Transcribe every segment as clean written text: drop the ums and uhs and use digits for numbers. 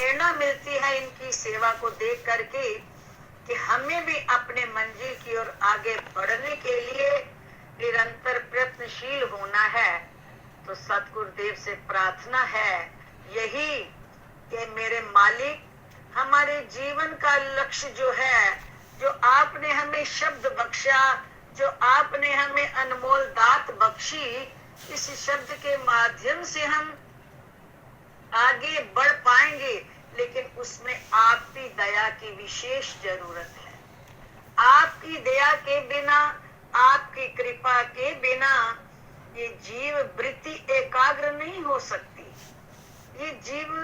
प्रेरणा मिलती है इनकी सेवा को देख करके कि हमें भी अपने मंजिल की ओर आगे बढ़ने के लिए निरंतर प्रयत्नशील होना है। तो सतगुरुदेव से प्रार्थना है यही कि मेरे मालिक, हमारे जीवन का लक्ष्य जो है, जो आपने हमें शब्द बख्शा, जो आपने हमें अनमोल दात बख्शी, इस शब्द के माध्यम से हम आगे बढ़ पाएंगे, लेकिन उसमें आपकी दया की विशेष जरूरत है। आपकी दया के बिना, आपकी कृपा के बिना ये जीव वृत्ति एकाग्र नहीं हो सकती। ये जीव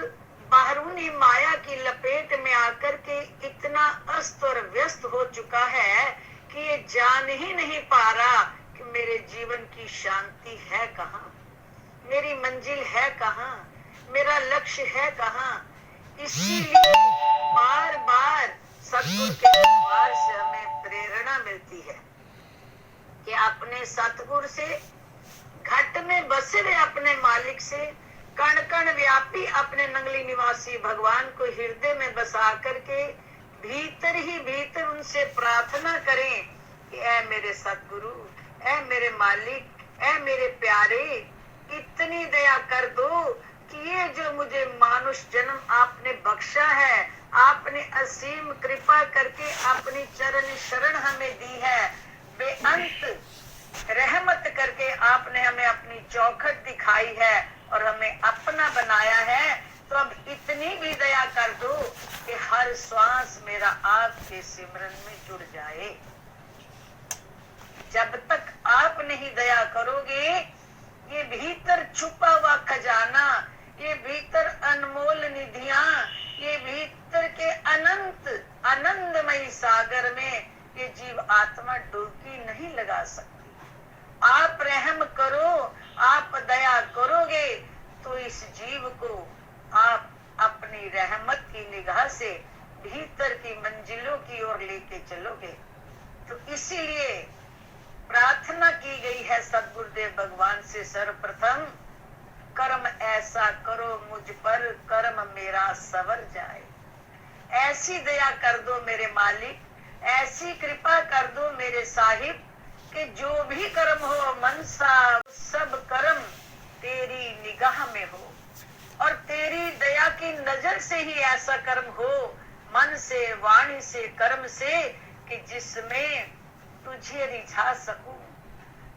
बाहरूनी माया की लपेट में आकर के इतना अस्त और व्यस्त हो चुका है कि ये जान ही नहीं पा रहा कि मेरे जीवन की शांति है कहाँ, मेरी मंजिल है कहाँ, मेरा लक्ष्य है कहाँ। इसीलिए बार बार सतगुरु के द्वार से हमें प्रेरणा मिलती है कि अपने सतगुरु से, घट में बसे हुए अपने मालिक से, कण कण व्यापी अपने नंगली निवासी भगवान को हृदय में बसा करके भीतर ही भीतर उनसे प्रार्थना करें कि ऐ मेरे सतगुरु, ऐ मेरे मालिक, ऐ मेरे प्यारे, इतनी दया कर दो कि ये जो मुझे मानुष जन्म आपने बख्शा है, आपने असीम कृपा करके अपनी चरण शरण हमें दी है, बेअंत रहमत करके आपने हमें अपनी चौखट दिखाई है और हमें अपना बनाया है। तो अब इतनी भी दया कर दो कि हर श्वास मेरा आपके सिमरन में जुड़ जाए। जब तक आप नहीं दया करोगे, ये भीतर छुपा हुआ खजाना, ये भीतर अनमोल निधियां, ये भीतर के अनंत आनंदमय सागर में ये जीव आत्मा डुबकी नहीं लगा सकती। आप रहम करो, आप दया करोगे तो इस जीव को आप अपनी रहमत की निगाह से भीतर की मंजिलों की ओर लेके चलोगे। तो इसीलिए प्रार्थना की गई है सद्गुरुदेव भगवान से, सर्वप्रथम कर्म ऐसा करो मुझ पर कर्म मेरा सवर जाए। ऐसी दया कर दो मेरे मालिक, ऐसी कृपा कर दो मेरे साहिब कि जो भी कर्म हो मनसा, सब कर्म तेरी निगाह में हो और तेरी दया की नजर से ही ऐसा कर्म हो, मन से, वाणी से, कर्म से, कि जिसमें तुझे रिझा सकूं।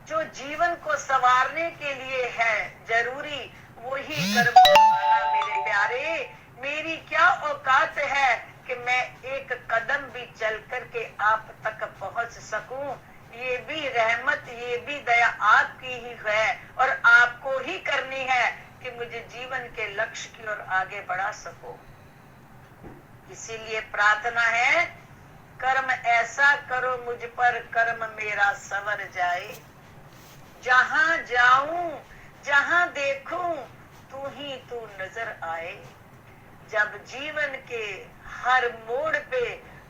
जो जीवन को संवारने के लिए है जरूरी, वही कर्म करना मेरे प्यारे। मेरी क्या औकात है कि मैं एक कदम भी चल करके आप तक पहुंच सकूं। ये भी रहमत, ये भी दया आपकी ही है और आपको ही करनी है कि मुझे जीवन के लक्ष्य की ओर आगे बढ़ा सको। इसीलिए प्रार्थना है, कर्म ऐसा करो मुझ पर कर्म मेरा सवर जाए। जहां जाऊं, जहां देखूं, तू ही तू नजर आए। जब जीवन के हर मोड़ पे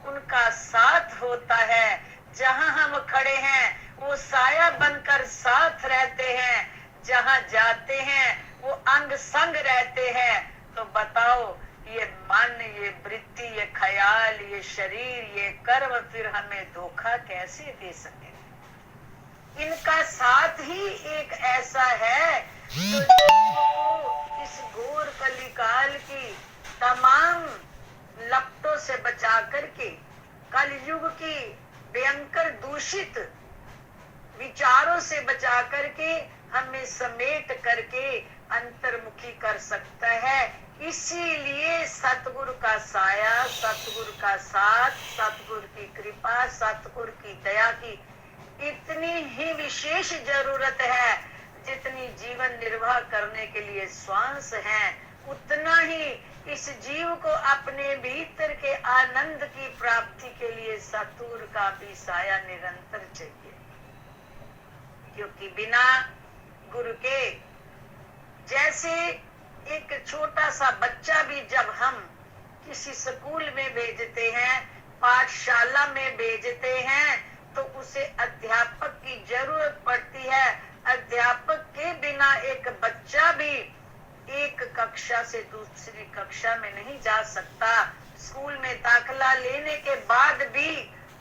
उनका साथ होता है, जहां हम खड़े हैं वो साया बनकर साथ रहते हैं, जहां जाते हैं वो अंग संग रहते हैं, तो बताओ ये मन, ये वृत्ति, ये ख्याल, ये शरीर, ये कर्म फिर हमें धोखा कैसे दे सके। इनका साथ ही एक ऐसा है जो इस घोर कलिकाल की तमाम लपटों से बचा करके, कलयुग की भयंकर दूषित विचारों से बचा करके, हमें समेट करके अंतर्मुखी कर सकता है। इसीलिए सतगुरु का साया, सतगुरु का साथ, सतगुरु की कृपा, सतगुरु की दया की इतनी ही विशेष जरूरत है। जितनी जीवन निर्वाह करने के लिए श्वास है, उतना ही इस जीव को अपने भीतर के आनंद की प्राप्ति के लिए सतगुरु का भी साया निरंतर चाहिए। क्योंकि बिना गुरु के, जैसे एक छोटा सा बच्चा भी जब हम किसी स्कूल में भेजते हैं, पाठशाला में भेजते हैं, तो उसे अध्यापक की जरूरत पड़ती है। अध्यापक के बिना एक बच्चा भी एक कक्षा से दूसरी कक्षा में नहीं जा सकता। स्कूल में दाखिला लेने के बाद भी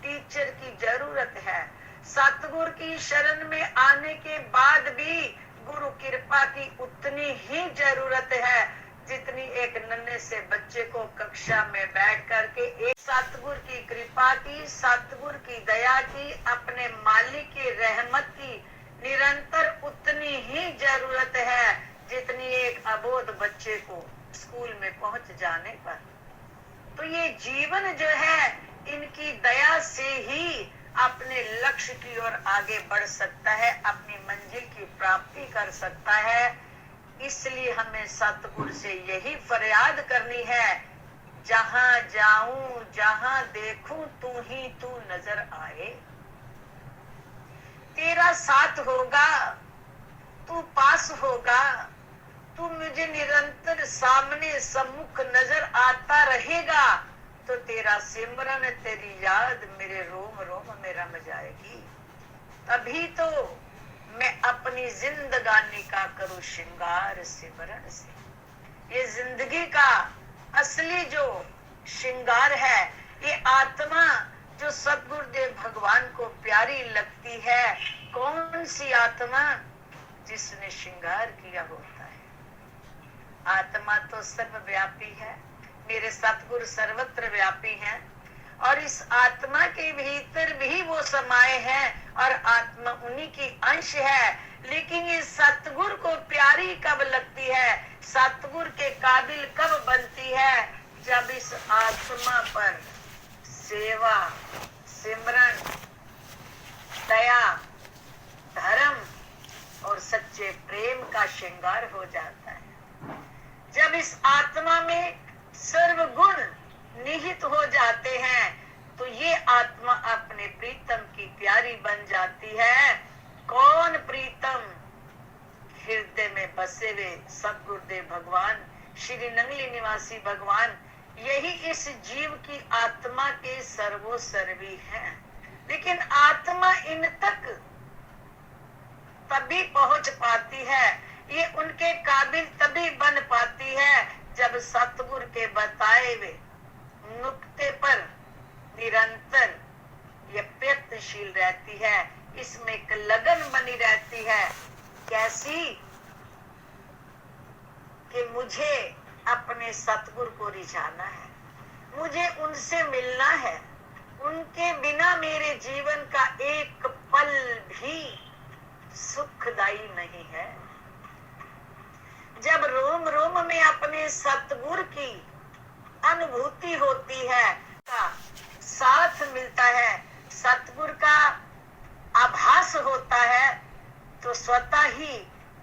टीचर की जरूरत है। सतगुरु की शरण में आने के बाद भी गुरु कृपा की उतनी ही जरूरत है जितनी एक नन्हे से बच्चे को कक्षा में बैठ करके एक सतगुरु की कृपा की, सतगुरु की दया की, अपने मालिक की रहमत की निरंतर उतनी ही जरूरत है जितनी एक अबोध बच्चे को स्कूल में पहुंच जाने पर। तो ये जीवन जो है इनकी दया से ही अपने लक्ष्य की ओर आगे बढ़ सकता है, अपनी मंजिल की प्राप्ति कर सकता है। इसलिए हमें सतगुरु से यही फरियाद करनी है, जहां जाऊं जहां देखूं तू ही तू नजर आए। तेरा साथ होगा, तू पास होगा, तू मुझे निरंतर सामने सम्मुख नजर आता रहेगा तो तेरा सिमरन, तेरी याद मेरे रोम रोम में रम जाएगी। तभी तो मैं अपनी जिंदगानी का करूं श्रृंगार सिमरन से। ये जिंदगी का असली जो श्रृंगार है, ये आत्मा जो सद्गुरुदेव भगवान को प्यारी लगती है। कौन सी आत्मा? जिसने श्रृंगार किया होता है। आत्मा तो सर्वव्यापी है, मेरे सतगुरु सर्वत्र व्यापी हैं और इस आत्मा के भीतर भी वो समाये हैं और आत्मा उन्हीं की अंश है। लेकिन ये सतगुरु को प्यारी कब लगती है, सतगुरु के काबिल कब बनती है? जब इस आत्मा पर सेवा, सिमरन, दया, धर्म और सच्चे प्रेम का श्रृंगार हो जाता है। जब इस आत्मा में सर्वगुण निहित हो जाते हैं तो ये आत्मा अपने प्रीतम की प्यारी बन जाती है। कौन प्रीतम? हृदय में बसे हुए सद्गुरुदेव भगवान, श्री नंगली निवासी भगवान। यही इस जीव की आत्मा के सर्वोसर्वी हैं। लेकिन आत्मा इन तक तभी पहुंच पाती है, ये उनके काबिल तभी बन पाती है जब सतगुरु के बताए हुए नुक्ते पर निरंतर ये प्रयत्नशील रहती है, इसमें एक लगन बनी रहती है। कैसी? कि मुझे अपने सतगुरु को रिझाना है, मुझे उनसे मिलना है, उनके बिना मेरे जीवन का एक पल भी सुखदायी नहीं है। जब रोम रोम में अपने सतगुरु की अनुभूति होती है, का साथ मिलता है, सतगुरु का आभास होता है, तो स्वतः ही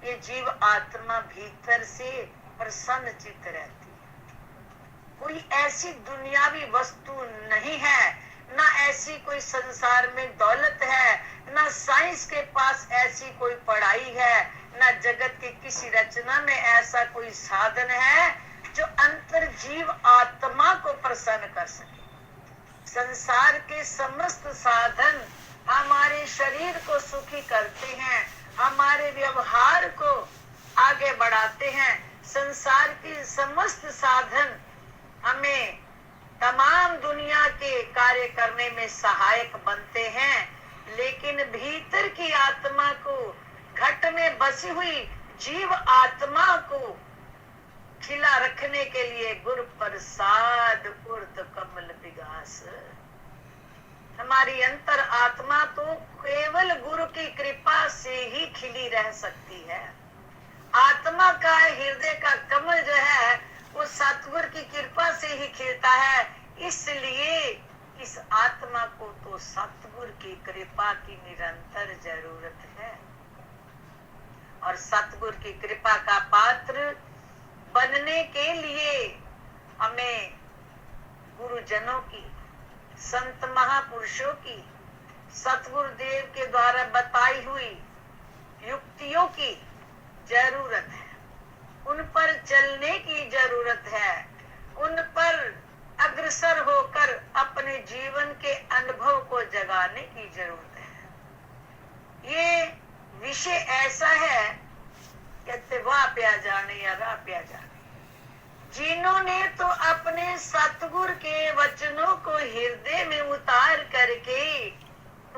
ये जीव आत्मा भीतर से प्रसन्न चित्त रहती है। कोई ऐसी दुनियावी वस्तु नहीं है, ना ऐसी कोई संसार में दौलत है, ना साइंस के पास ऐसी कोई पढ़ाई है, ना जगत की किसी रचना में ऐसा कोई साधन है जो अंतर जीव आत्मा को प्रसन्न कर सके। संसार के समस्त साधन हमारे शरीर को सुखी करते हैं, हमारे व्यवहार को आगे बढ़ाते हैं। संसार के समस्त साधन हमें तमाम दुनिया के कार्य करने में सहायक बनते हैं, लेकिन भीतर की आत्मा को, घट में बसी हुई जीव आत्मा को खिला रखने के लिए गुरु प्रसाद उर्द कमल विगास। हमारी अंतर आत्मा तो केवल गुरु की कृपा से ही खिली रह सकती है। आत्मा का हृदय का कमल जो है वो सतगुरु की कृपा से ही खिलता है। इसलिए इस आत्मा को तो सतगुरु की कृपा की निरंतर जरूरत है और सतगुरु की कृपा का पात्र बनने के लिए हमें गुरुजनों की, संत महापुरुषों की, सतगुरुदेव के द्वारा बताई हुई युक्तियों की जरूरत है, उन पर चलने की जरूरत है, उन पर अग्रसर होकर अपने जीवन के अनुभव को जगाने की जरूरत है। ये विषय ऐसा है कहते वाह प्या जाने या राह प्या जाने। जिन्होंने तो अपने सतगुरु के वचनों को हृदय में उतार करके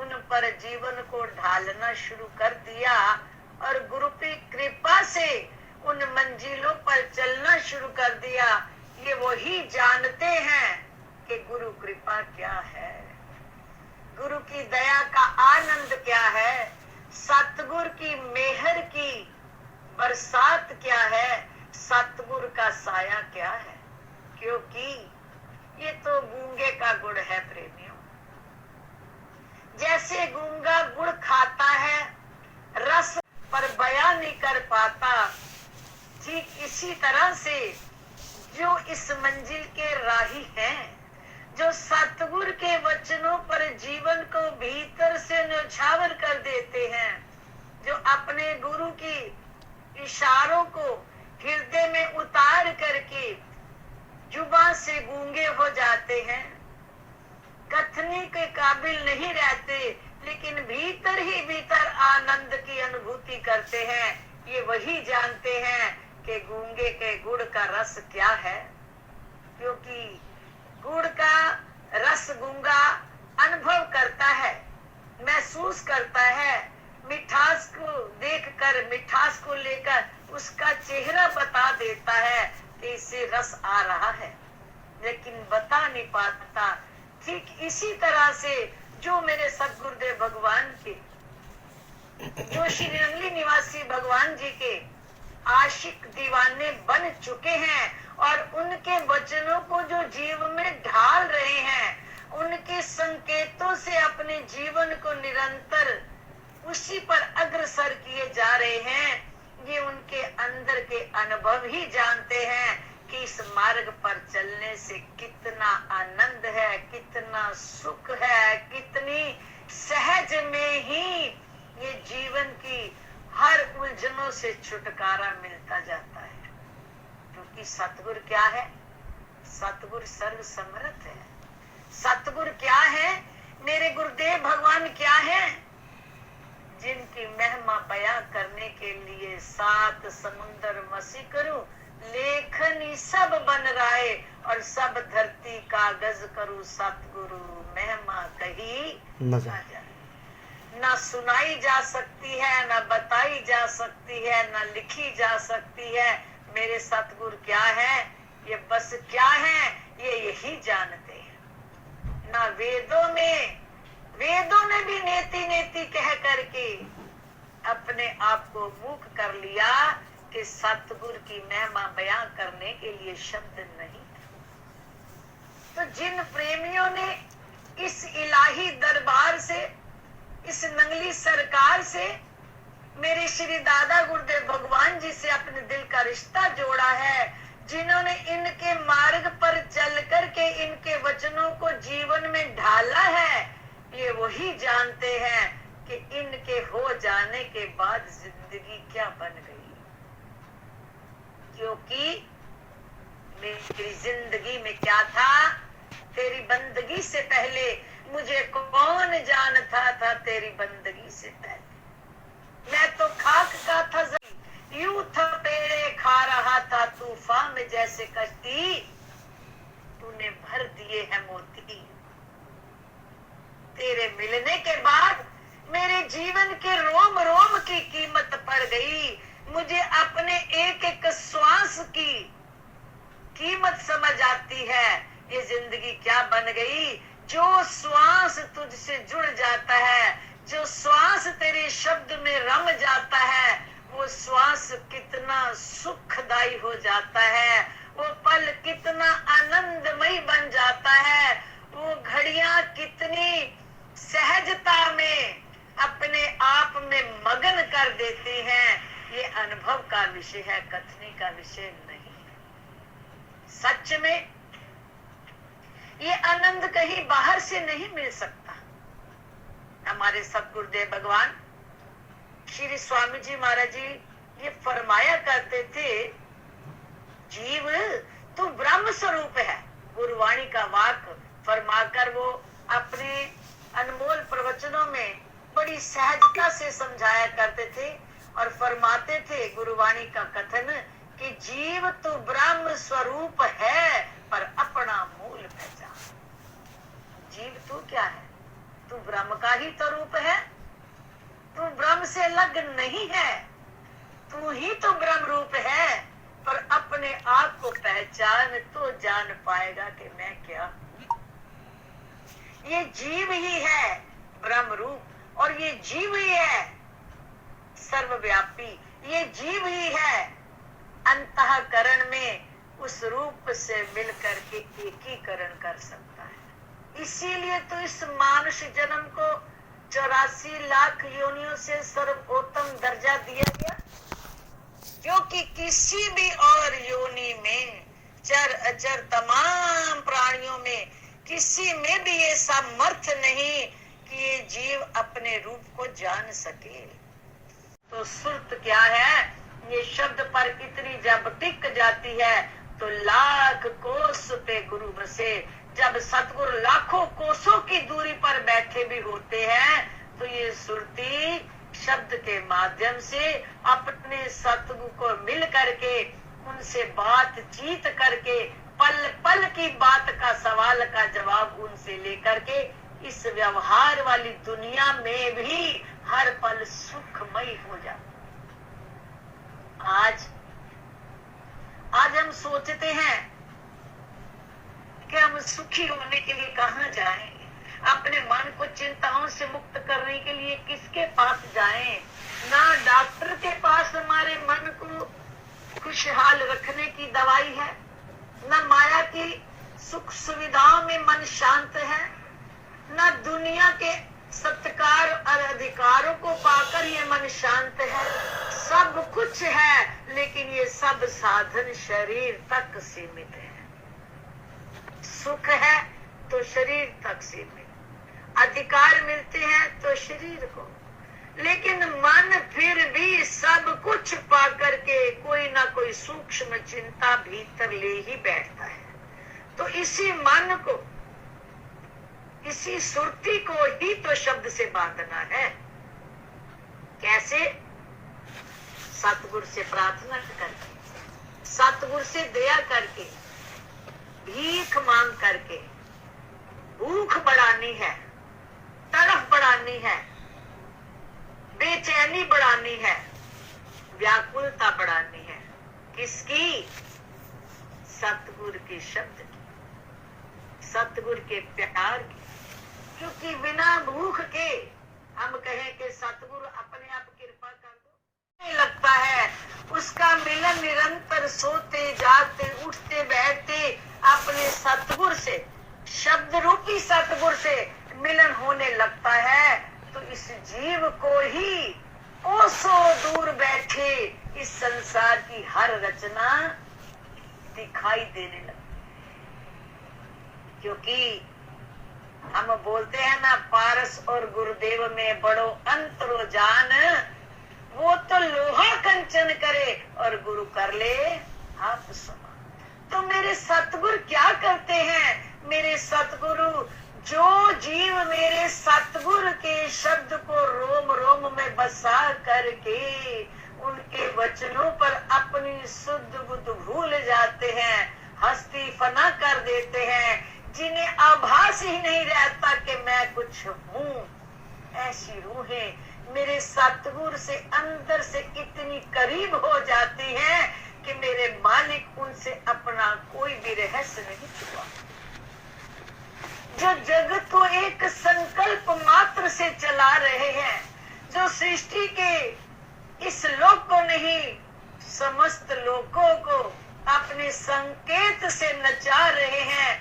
उन पर जीवन को ढालना शुरू कर दिया और गुरु की कृपा से उन मंजिलों पर चलना शुरू कर दिया, ये वही जानते हैं कि गुरु कृपा क्या है, गुरु की दया का आनंद क्या है, सतगुरु की मेहर की बरसात क्या है, सतगुरु का साया क्या है। क्योंकि ये तो गूंगे का गुड़ है प्रेमियों। जैसे गूंगा गुड़ खाता है, रस पर बयान नहीं कर पाता, ठीक इसी तरह से जो इस मंजिल के राही हैं, जो सतगुरु के वचनों पर जीवन को भीतर से न्यौछावर कर देते हैं, जो अपने गुरु की इशारों को हृदय में उतार करके जुबान से गूंगे हो जाते हैं, कथनी के काबिल नहीं रहते, लेकिन भीतर ही भीतर आनंद की अनुभूति करते हैं, ये वही जानते हैं कि गूंगे के गुड़ का रस क्या है। क्योंकि गुड़ का रस गूंगा अनुभव करता है, महसूस करता है, मिठास को देखकर, मिठास को लेकर उसका चेहरा बता देता है कि इससे रस आ रहा है, लेकिन बता नहीं पाता। ठीक इसी तरह से जो मेरे सदगुरुदेव भगवान के, जो श्री रंगली निवासी भगवान जी के आशिक दीवाने बन चुके हैं और उनके वचनों को जो जीवन में ढाल रहे हैं, उनके संकेतों से अपने जीवन को निरंतर उसी पर अग्रसर किए जा रहे हैं, ये उनके अंदर के अनुभव ही जानते हैं कि इस मार्ग पर चलने से कितना आनंद है, कितना सुख है, कितनी सहज में ही ये जीवन की हर उलझनों से छुटकारा मिलता जाता है। क्योंकि सतगुरु क्या है? सतगुरु सर्व समर्थ है। सतगुरु क्या है? मेरे गुरुदेव भगवान क्या है? जिनकी महिमा बयां करने के लिए सात समुंदर मसी करूं, लेखनी सब बन राय और सब धरती कागज करूं, सतगुरु महिमा कही न जाए। ना सुनाई जा सकती है, ना बताई जा सकती है, ना लिखी जा सकती है। मेरे सतगुरु क्या है? ये बस क्या है? ये यही जानते हैं। ना वेदों ने भी नेति नेति कह करके अपने आप को मूक कर लिया कि सतगुरु की महिमा बयां करने के लिए शब्द नहीं है। तो जिन प्रेमियों ने इस इलाही दरबार से, इस नंगली सरकार से, मेरे श्री दादा गुरुदेव भगवान जी से अपने दिल का रिश्ता जोड़ा है, जिन्होंने इनके मार्ग पर चल करके इनके वचनों को जीवन में ढाला है, ये वही जानते हैं कि इनके हो जाने के बाद जिंदगी क्या बन गई। क्योंकि मेरी जिंदगी में क्या था? तेरी बंदगी से पहले मुझे कौन जानता था? तेरी बंदगी से पहले मैं तो खाक का था, यूं था पेड़े खा रहा था तूफान में जैसे कश्ती, तूने भर दिए हैं मोती। तेरे मिलने के बाद मेरे जीवन के रोम रोम की कीमत पड़ गई। मुझे अपने एक एक श्वास की कीमत समझ आती है। ये जिंदगी क्या बन गई? जो श्वास तुझसे जुड़ जाता है, जो श्वास तेरे शब्द में रम जाता है, वो श्वास कितना सुखदायी हो जाता है, वो पल कितना आनंदमय बन जाता है, वो घड़ियां कितनी सहजता में अपने आप में मगन कर देती हैं। ये अनुभव का विषय है, कथनी का विषय नहीं है। सच में ये आनंद कहीं बाहर से नहीं मिल सकता। हमारे सतगुरुदेव भगवान श्री स्वामी जी महाराज जी ये फरमाया करते थे, जीव तू ब्रह्म स्वरूप है। गुरुवाणी का वाक फरमाकर वो अपने अनमोल प्रवचनों में बड़ी सहजता से समझाया करते थे। और फरमाते थे गुरुवाणी का कथन कि जीव तो ब्रह्म स्वरूप है पर अपना मूल पहचान। जीव तू क्या है? तू ब्रह्म का ही तो रूप है, तू ब्रह्म से अलग नहीं है, तू ही तो ब्रह्म रूप है। पर अपने आप को पहचान तो जान पाएगा कि मैं क्या हूं। ये जीव ही है ब्रह्म रूप, और ये जीव ही है सर्वव्यापी, ये जीव ही है अंतःकरण में उस रूप से मिलकर के एकीकरण कर सकता है। इसीलिए तो इस मानुष जन्म को 84 लाख योनियों से सर्वोत्तम दर्जा दिया गया, क्योंकि किसी भी और योनि में, चर अचर तमाम प्राणियों में किसी में भी ये सामर्थ्य नहीं कि ये जीव अपने रूप को जान सके। तो सुरत क्या है? ये शब्द पर इतनी जब टिक जाती है तो लाख कोस पे गुरु बसे। जब सतगुरु लाखों कोसों की दूरी पर बैठे भी होते हैं तो ये सुरती शब्द के माध्यम से अपने सतगुरु को मिल करके उनसे बातचीत करके पल पल की बात का सवाल का जवाब उनसे लेकर के इस व्यवहार वाली दुनिया में भी हर पल सुखमय हो जाता। आज हम सोचते हैं कि हम सुखी होने के लिए कहाँ जाएं, अपने मन को चिंताओं से मुक्त करने के लिए किसके पास जाएं? ना डॉक्टर के पास हमारे मन को खुशहाल रखने की दवाई है, न माया की सुख सुविधाओं में मन शांत है, न दुनिया के सत्कार और अधिकारों को पाकर ये मन शांत है। सब कुछ है लेकिन ये सब साधन शरीर तक सीमित है। सुख है तो शरीर तक सीमित, अधिकार मिलते हैं तो शरीर को, लेकिन मन फिर भी सब कुछ पा करके कोई ना कोई सूक्ष्म चिंता भीतर ले ही बैठता है। तो इसी मन को, इसी सुरती को ही तो शब्द से बांधना है। कैसे? सतगुरु से प्रार्थना करके, सतगुरु से दया करके, भीख मांग करके, भूख बढ़ानी है, तड़फ बढ़ानी है, बेचैनी बढ़ानी है, व्याकुलता बढ़ानी है। किसकी? सतगुरु के शब्द की, सतगुरु के प्यार की। क्योंकि बिना भूख के हम कहें कि सतगुरु अपने आप कृपा कर दो, नहीं लगता है। उसका मिलन निरंतर सोते जागते उठते बैठते अपने सतगुरु से, शब्द रूपी सतगुरु से मिलन होने लगता है। तो इस जीव को ही कोसों दूर बैठे इस संसार की हर रचना दिखाई देने लगती। क्योंकि हम बोलते हैं ना, पारस और गुरुदेव में बड़ो अंतरो जान, वो तो लोहा कंचन करे और गुरु कर ले आप समान। तो मेरे सतगुरु क्या करते हैं? मेरे सतगुरु, जो जीव मेरे सतगुरु के शब्द को रोम रोम में बसा करके उनके वचनों पर अपनी शुद्ध बुद्ध भूल जाते हैं, हस्ती फना कर देते हैं, जिन्हें आभास ही नहीं रहता कि मैं कुछ हूँ, ऐसी रूहें मेरे सतगुरु से अंदर से इतनी करीब हो जाती हैं कि मेरे मालिक उनसे अपना कोई भी रहस्य नहीं छुपा। जो जगत को एक संकल्प मात्र से चला रहे हैं, जो सृष्टि के इस लोक को नहीं समस्त लोकों को अपने संकेत से नचा रहे हैं,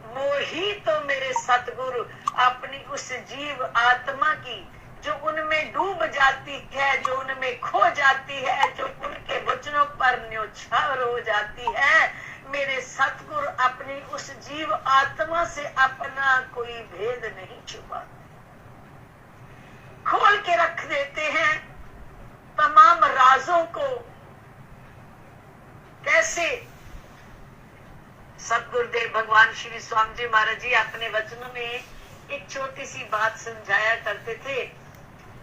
वो ही तो मेरे सतगुरु अपनी उस जीव आत्मा की जो उनमें डूब जाती है, जो उनमें खो जाती है, जो उनके वचनों पर न्योछावर हो जाती है, मेरे सतगुरु अपनी उस जीव आत्मा से अपना कोई भेद नहीं छुपा, खोल के रख देते हैं तमाम राजों को। कैसे? सतगुरुदेव भगवान श्री स्वामी जी महाराज जी अपने वचनों में एक छोटी सी बात समझाया करते थे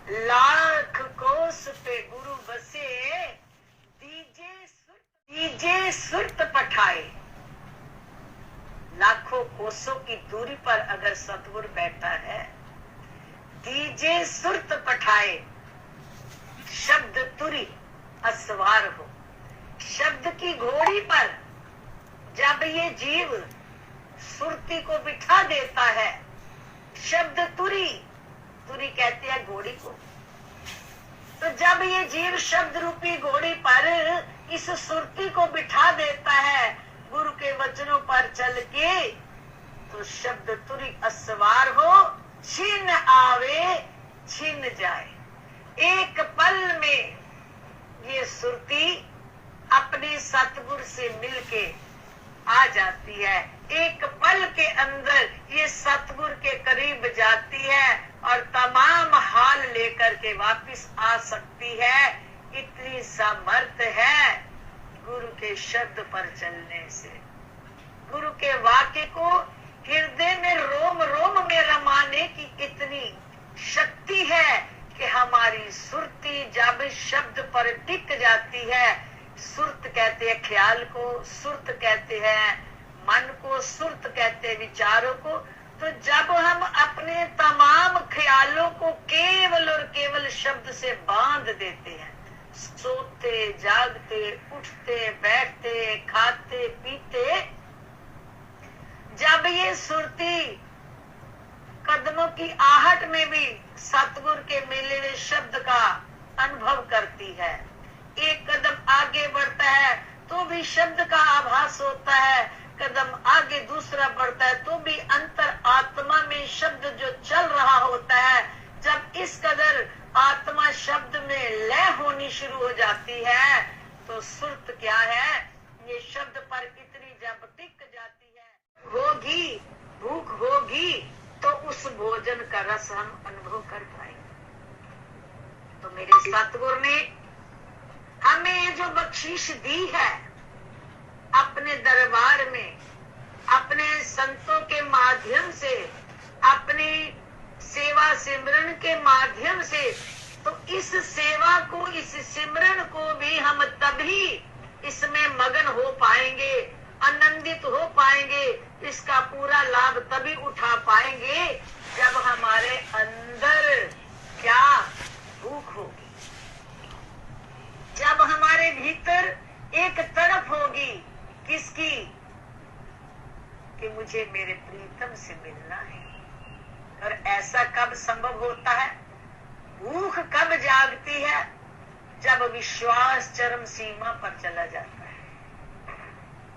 लाख कोस पे गुरु बसे, दीजे सुरत पठाए। लाखों कोसों की दूरी पर अगर सतगुरु बैठा है, दीजे सुरत पठाए, शब्द तुरी असवार हो। शब्द की घोड़ी पर जब ये जीव सुरती को बिठा देता है, शब्द तुरी, तुरी कहते हैं घोड़ी को, तो जब ये जीव शब्द रूपी घोड़ी पर इस सुरती को बिठा देता है गुरु के वचनों पर चल के, तो शब्द तुरी असवार हो, छिन आवे छिन जाए। एक पल में ये सुरती अपने सतगुरु से मिलके आ जाती है, एक पल के अंदर ये सतगुरु के करीब जाती है और तमाम हाल लेकर के वापस आ सकती है। इतनी सामर्थ है गुरु के शब्द पर चलने से। गुरु के वाक्य को हृदय में रोम रोम में रमाने की इतनी शक्ति है कि हमारी सुरती जब शब्द पर टिक जाती है, सुरत कहते हैं ख्याल को, सुरत कहते हैं मन को, सुरत कहते हैं विचारों को। तो जब हम अपने तमाम ख्यालों को केवल और केवल शब्द से बांध देते हैं, सोते जागते उठते बैठते खाते पीते, जब ये सुरती कदमों की आहट में भी सतगुरु के मिले हुए शब्द का अनुभव करती है, एक कदम आगे बढ़ता है तो भी शब्द का आभास होता है, कदम आगे दूसरा बढ़ता है तो भी अंतर आत्मा में शब्द जो चल रहा होता है। जब इस कदर आत्मा शब्द में लय होनी शुरू हो जाती है, तो सुरत क्या है, ये शब्द पर इतनी जब टिक जाती है, होगी भूख होगी तो उस भोजन का रस हम अनुभव कर पाएंगे। तो मेरे सतगुरु ने हमें जो बख्शीश दी है, अपने दरबार में अपने संतों के माध्यम से, अपनी सेवा सिमरन के माध्यम से, तो इस सेवा को, इस सिमरन को भी हम तभी इसमें मगन हो पाएंगे, आनंदित हो पाएंगे, इसका पूरा लाभ तभी उठा पाएंगे जब हमारे अंदर क्या भूख होगी, जब हमारे भीतर एक तड़प होगी, किसकी, कि मुझे मेरे प्रीतम से मिलना है। और ऐसा कब संभव होता है, भूख कब जागती है, जब विश्वास चरम सीमा पर चला जाता है।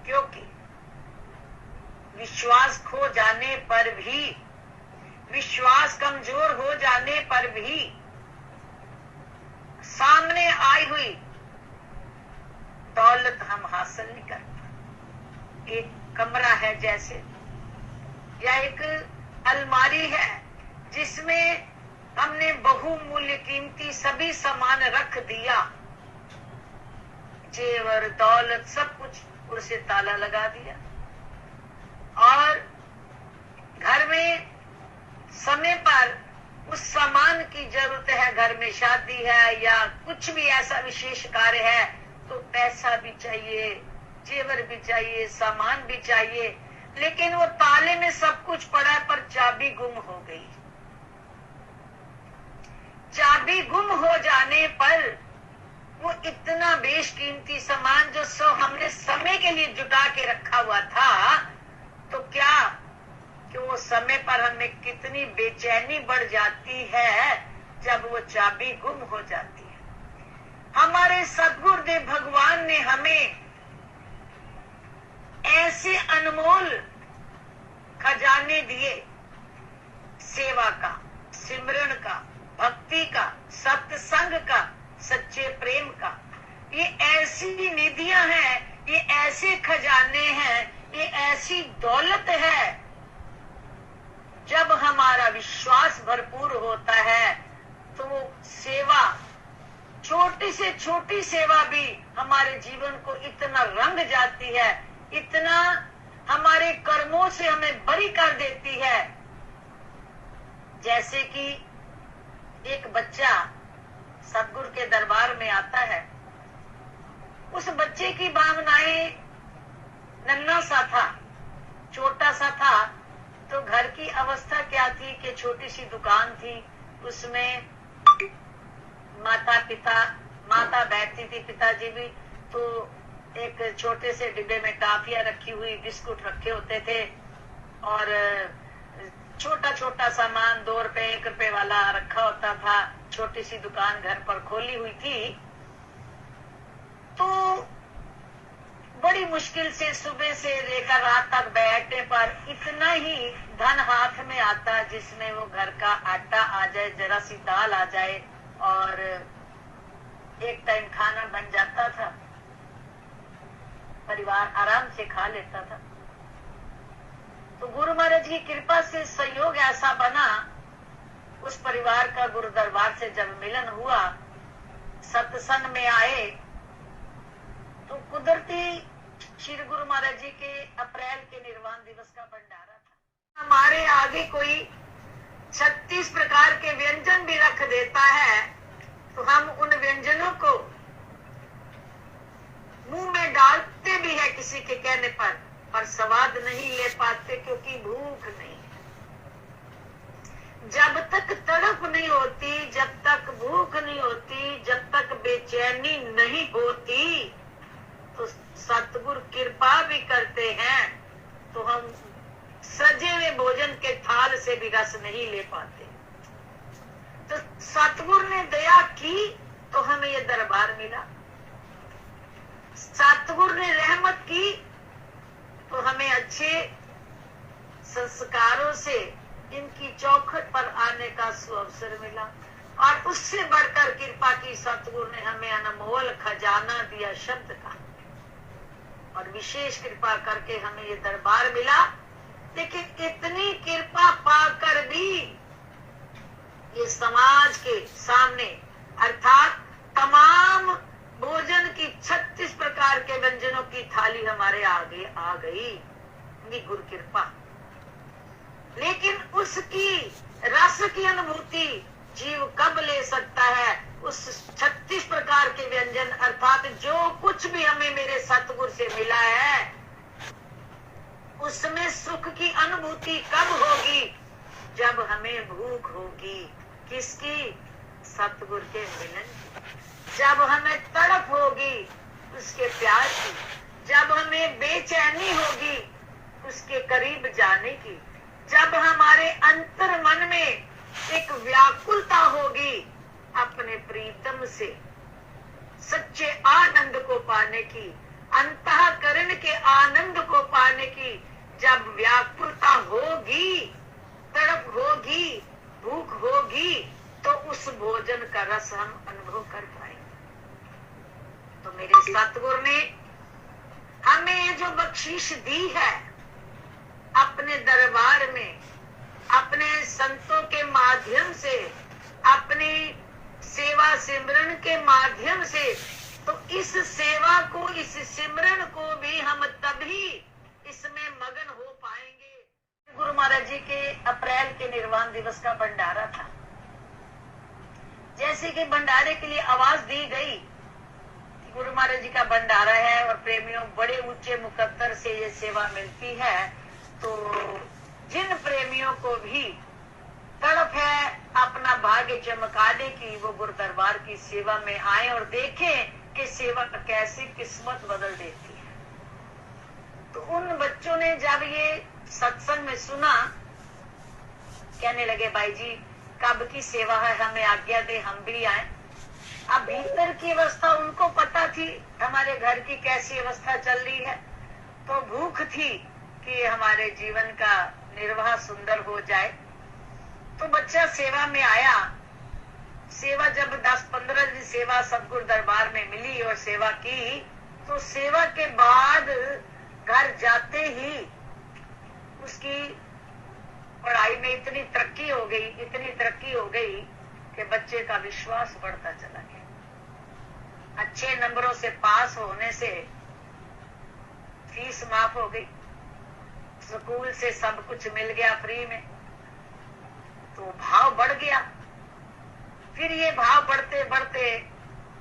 क्योंकि विश्वास खो जाने पर भी, विश्वास कमजोर हो जाने पर भी, सामने आई हुई दौलत हम हासिल नहीं करते। एक कमरा है जैसे, या एक अलमारी है जिसमें हमने बहुमूल्य कीमती सभी सामान रख दिया, जेवर दौलत सब कुछ, उसे ताला लगा दिया, और घर में समय पर उस सामान की जरूरत है, घर में शादी है या कुछ भी ऐसा विशेष कार्य है, तो पैसा भी चाहिए, जेवर भी चाहिए, सामान भी चाहिए, लेकिन वो ताले में सब कुछ पड़ा है पर चाबी गुम हो गई। चाबी गुम हो जाने पर वो इतना बेशकीमती सामान जो हमने समय के लिए जुटा के रखा हुआ था, तो क्या कि वो समय पर हमें कितनी बेचैनी बढ़ जाती है जब वो चाबी गुम हो जाती है। हमारे सद्गुरुदेव भगवान ने हमें ऐसे अनमोल खजाने दिए, सेवा का, सिमरन का, भक्ति का, सत्संग का, सच्चे प्रेम का। ये ऐसी निधियां हैं, ये ऐसे खजाने हैं, ये ऐसी दौलत है। जब हमारा विश्वास भरपूर होता है तो वो सेवा, छोटी से छोटी सेवा भी हमारे जीवन को इतना रंग जाती है, इतना हमारे कर्मों से हमें बरी कर देती है। जैसे कि एक बच्चा सतगुरु के दरबार में आता है। उस बच्चे की भावनाएं नन्हा सा था, छोटा सा था। तो घर की अवस्था क्या थी कि छोटी सी दुकान थी, उसमें माता बैठती थी, पिताजी भी। तो एक छोटे से डिब्बे में टॉफियां रखी हुई, बिस्कुट रखे होते थे और छोटा छोटा सामान 2 रुपए 1 रुपए वाला रखा होता था। छोटी सी दुकान घर पर खोली हुई थी। तो बड़ी मुश्किल से सुबह से लेकर रात तक बैठने पर इतना ही धन हाथ में आता जिसमें वो घर का आटा आ जाए, जरा सी दाल आ जाए और एक टाइम खाना बन जाता था, परिवार आराम से खा लेता था। तो गुरु महाराज की कृपा से सहयोग ऐसा बना, उस परिवार का गुरु दरबार से जब मिलन हुआ, सत्संग में आए, तो कुदरती श्री गुरु महाराज जी के अप्रैल के निर्वाण दिवस का भंडारा था। हमारे आगे कोई 36 प्रकार के व्यंजन भी रख देता है, तो हम उन व्यंजनों को मुंह में डालते भी है किसी के कहने पर स्वाद नहीं ले पाते, क्योंकि भूख नहीं है। जब तक तड़प नहीं होती, जब तक भूख नहीं होती, जब तक बेचैनी नहीं होती, तो सतगुरु कृपा भी करते हैं तो हम सजे हुए भोजन के थाल से भी रस नहीं ले पाते। तो सतगुरु ने दया की तो हमें ये दरबार मिला। सतगुरु ने रहमत की तो हमें अच्छे संस्कारों से इनकी चौखट पर आने का सुअवसर मिला। और उससे बढ़कर कृपा की सतगुरु ने हमें अनमोल खजाना दिया शब्द का, और विशेष कृपा करके हमें ये दरबार मिला। लेकिन इतनी कृपा पाकर भी ये समाज के सामने, अर्थात तमाम भोजन की 36 प्रकार के व्यंजनों की थाली हमारे आगे आ गई, ये गुरु कृपा। लेकिन उसकी रस की अनुभूति जीव कब ले सकता है? उस 36 प्रकार के व्यंजन, अर्थात जो कुछ भी हमें मेरे सतगुरु से मिला है, उसमें सुख की अनुभूति कब होगी? जब हमें भूख होगी। किसकी? सतगुरु के मिलन की। जब हमें तड़प होगी उसके प्यार की, जब हमें बेचैनी होगी उसके करीब जाने की, जब हमारे अंतर मन में एक व्याकुलता होगी अपने प्रीतम से सच्चे आनंद को पाने की, अंतःकरण के आनंद को पाने की, जब व्याकुलता होगी, तड़प होगी, भूख होगी, तो उस भोजन का रस हम अनुभव कर पाएंगे। तो मेरे सतगुरु ने हमें जो बख्शीश दी है, अपने दरबार में, अपने संतों के माध्यम से, अपनी सेवा सिमरन के माध्यम से, तो इस सेवा को, इस सिमरन को भी हम तभी इसमें मगन हो पाएंगे। गुरु महाराज जी के अप्रैल के निर्वाण दिवस का भंडारा था। जैसे कि भंडारे के लिए आवाज दी गई, गुरु महाराज जी का भंडारा है और प्रेमियों बड़े ऊंचे मुकद्दर से ये सेवा मिलती है। तो जिन प्रेमियों को भी तड़प है अपना भाग्य चमकाने की, वो गुरु दरबार की सेवा में आए और देखें कि सेवा कैसी किस्मत बदल देती है। तो उन बच्चों ने जब ये सत्संग में सुना, कहने लगे भाई जी कब की सेवा है, हमें आज्ञा दे, हम भी आए। अब भीतर की अवस्था उनको पता थी, हमारे घर की कैसी अवस्था चल रही है। तो भूख थी कि हमारे जीवन का निर्वाह सुंदर हो जाए। तो बच्चा सेवा में आया। सेवा जब 10-15 दिन सेवा सतगुरु दरबार में मिली और सेवा की, तो सेवा के बाद घर जाते ही उसकी पढ़ाई में इतनी तरक्की हो गई कि बच्चे का विश्वास बढ़ता चला गया। अच्छे नंबरों से पास होने से फीस माफ हो गई, स्कूल से सब कुछ मिल गया फ्री में, तो भाव बढ़ गया। फिर ये भाव बढ़ते बढ़ते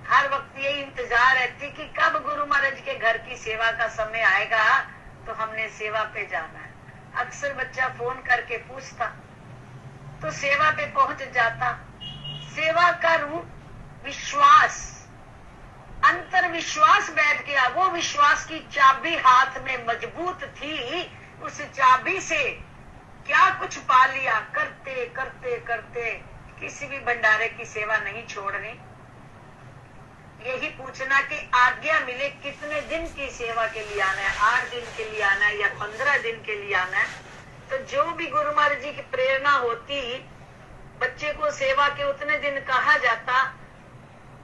हर वक्त ये इंतजार रहती कि कब गुरु महाराज के घर की सेवा का समय आएगा तो हमने सेवा पे जाना है। अक्सर बच्चा फोन करके पूछता तो सेवा पे पहुंच जाता। सेवा का रूप विश्वास, अंतर विश्वास बैठ गया। वो विश्वास की चाबी हाथ में मजबूत थी, उस चाबी से क्या कुछ पा लिया। करते करते करते किसी भी भंडारे की सेवा नहीं छोड़नी। यही पूछना कि आज्ञा मिले कितने दिन की सेवा के लिए आना है, 8 दिन के लिए आना है या 15 दिन के लिए आना है। तो जो भी गुरु महाराज जी की प्रेरणा होती, बच्चे को सेवा के उतने दिन कहा जाता,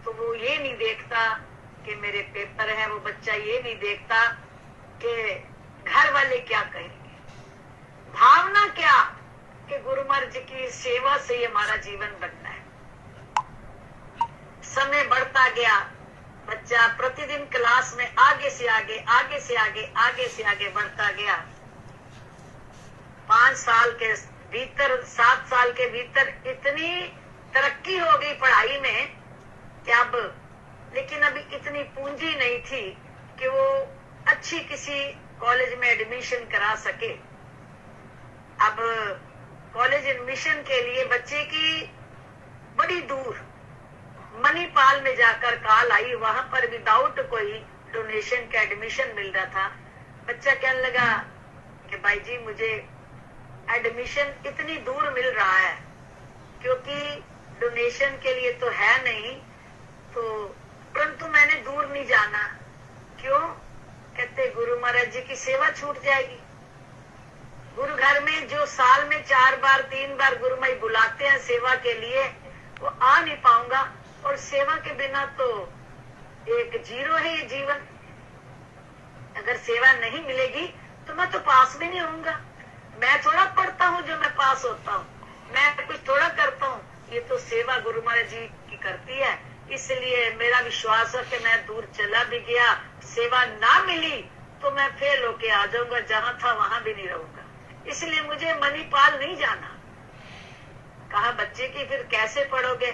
तो वो ये नहीं देखता कि मेरे पेपर है, वो बच्चा ये नहीं देखता कि घर वाले क्या कहेंगे। भावना क्या कि गुरु महाराज जी की सेवा से ही हमारा जीवन बनना है। समय बढ़ता गया, बच्चा प्रतिदिन क्लास में आगे से आगे, आगे से आगे, आगे से आगे बढ़ता गया। 5 साल के भीतर, 7 साल के भीतर इतनी तरक्की हो गई पढ़ाई में कि अब, लेकिन अभी इतनी पूंजी नहीं थी कि वो अच्छी किसी कॉलेज में एडमिशन करा सके। अब कॉलेज एडमिशन के लिए बच्चे की बड़ी दूर मणिपाल में जाकर कॉल आई। वहां पर विदाउट कोई डोनेशन का एडमिशन मिल रहा था। बच्चा कहने लगा कि भाई जी मुझे एडमिशन इतनी दूर मिल रहा है, क्योंकि डोनेशन के लिए तो है नहीं, तो परंतु मैंने दूर नहीं जाना। क्यों? कहते गुरु महाराज जी की सेवा छूट जाएगी। गुरु घर में जो साल में 4 बार 3 बार गुरु माई बुलाते हैं सेवा के लिए, वो आ नहीं पाऊंगा। और सेवा के बिना तो एक जीरो है ये जीवन। अगर सेवा नहीं मिलेगी तो मैं तो पास भी नहीं होऊंगा। मैं थोड़ा पढ़ता हूँ जो मैं पास होता हूँ, मैं कुछ थोड़ा करता हूँ। ये तो सेवा गुरु महाराज जी की करती है। इसलिए मेरा विश्वास है कि मैं दूर चला भी गया, सेवा ना मिली तो मैं फेल होके आ जाऊंगा, जहां था वहां भी नहीं रहूंगा। इसलिए मुझे मणिपाल नहीं जाना। कहा बच्चे की फिर कैसे पढ़ोगे?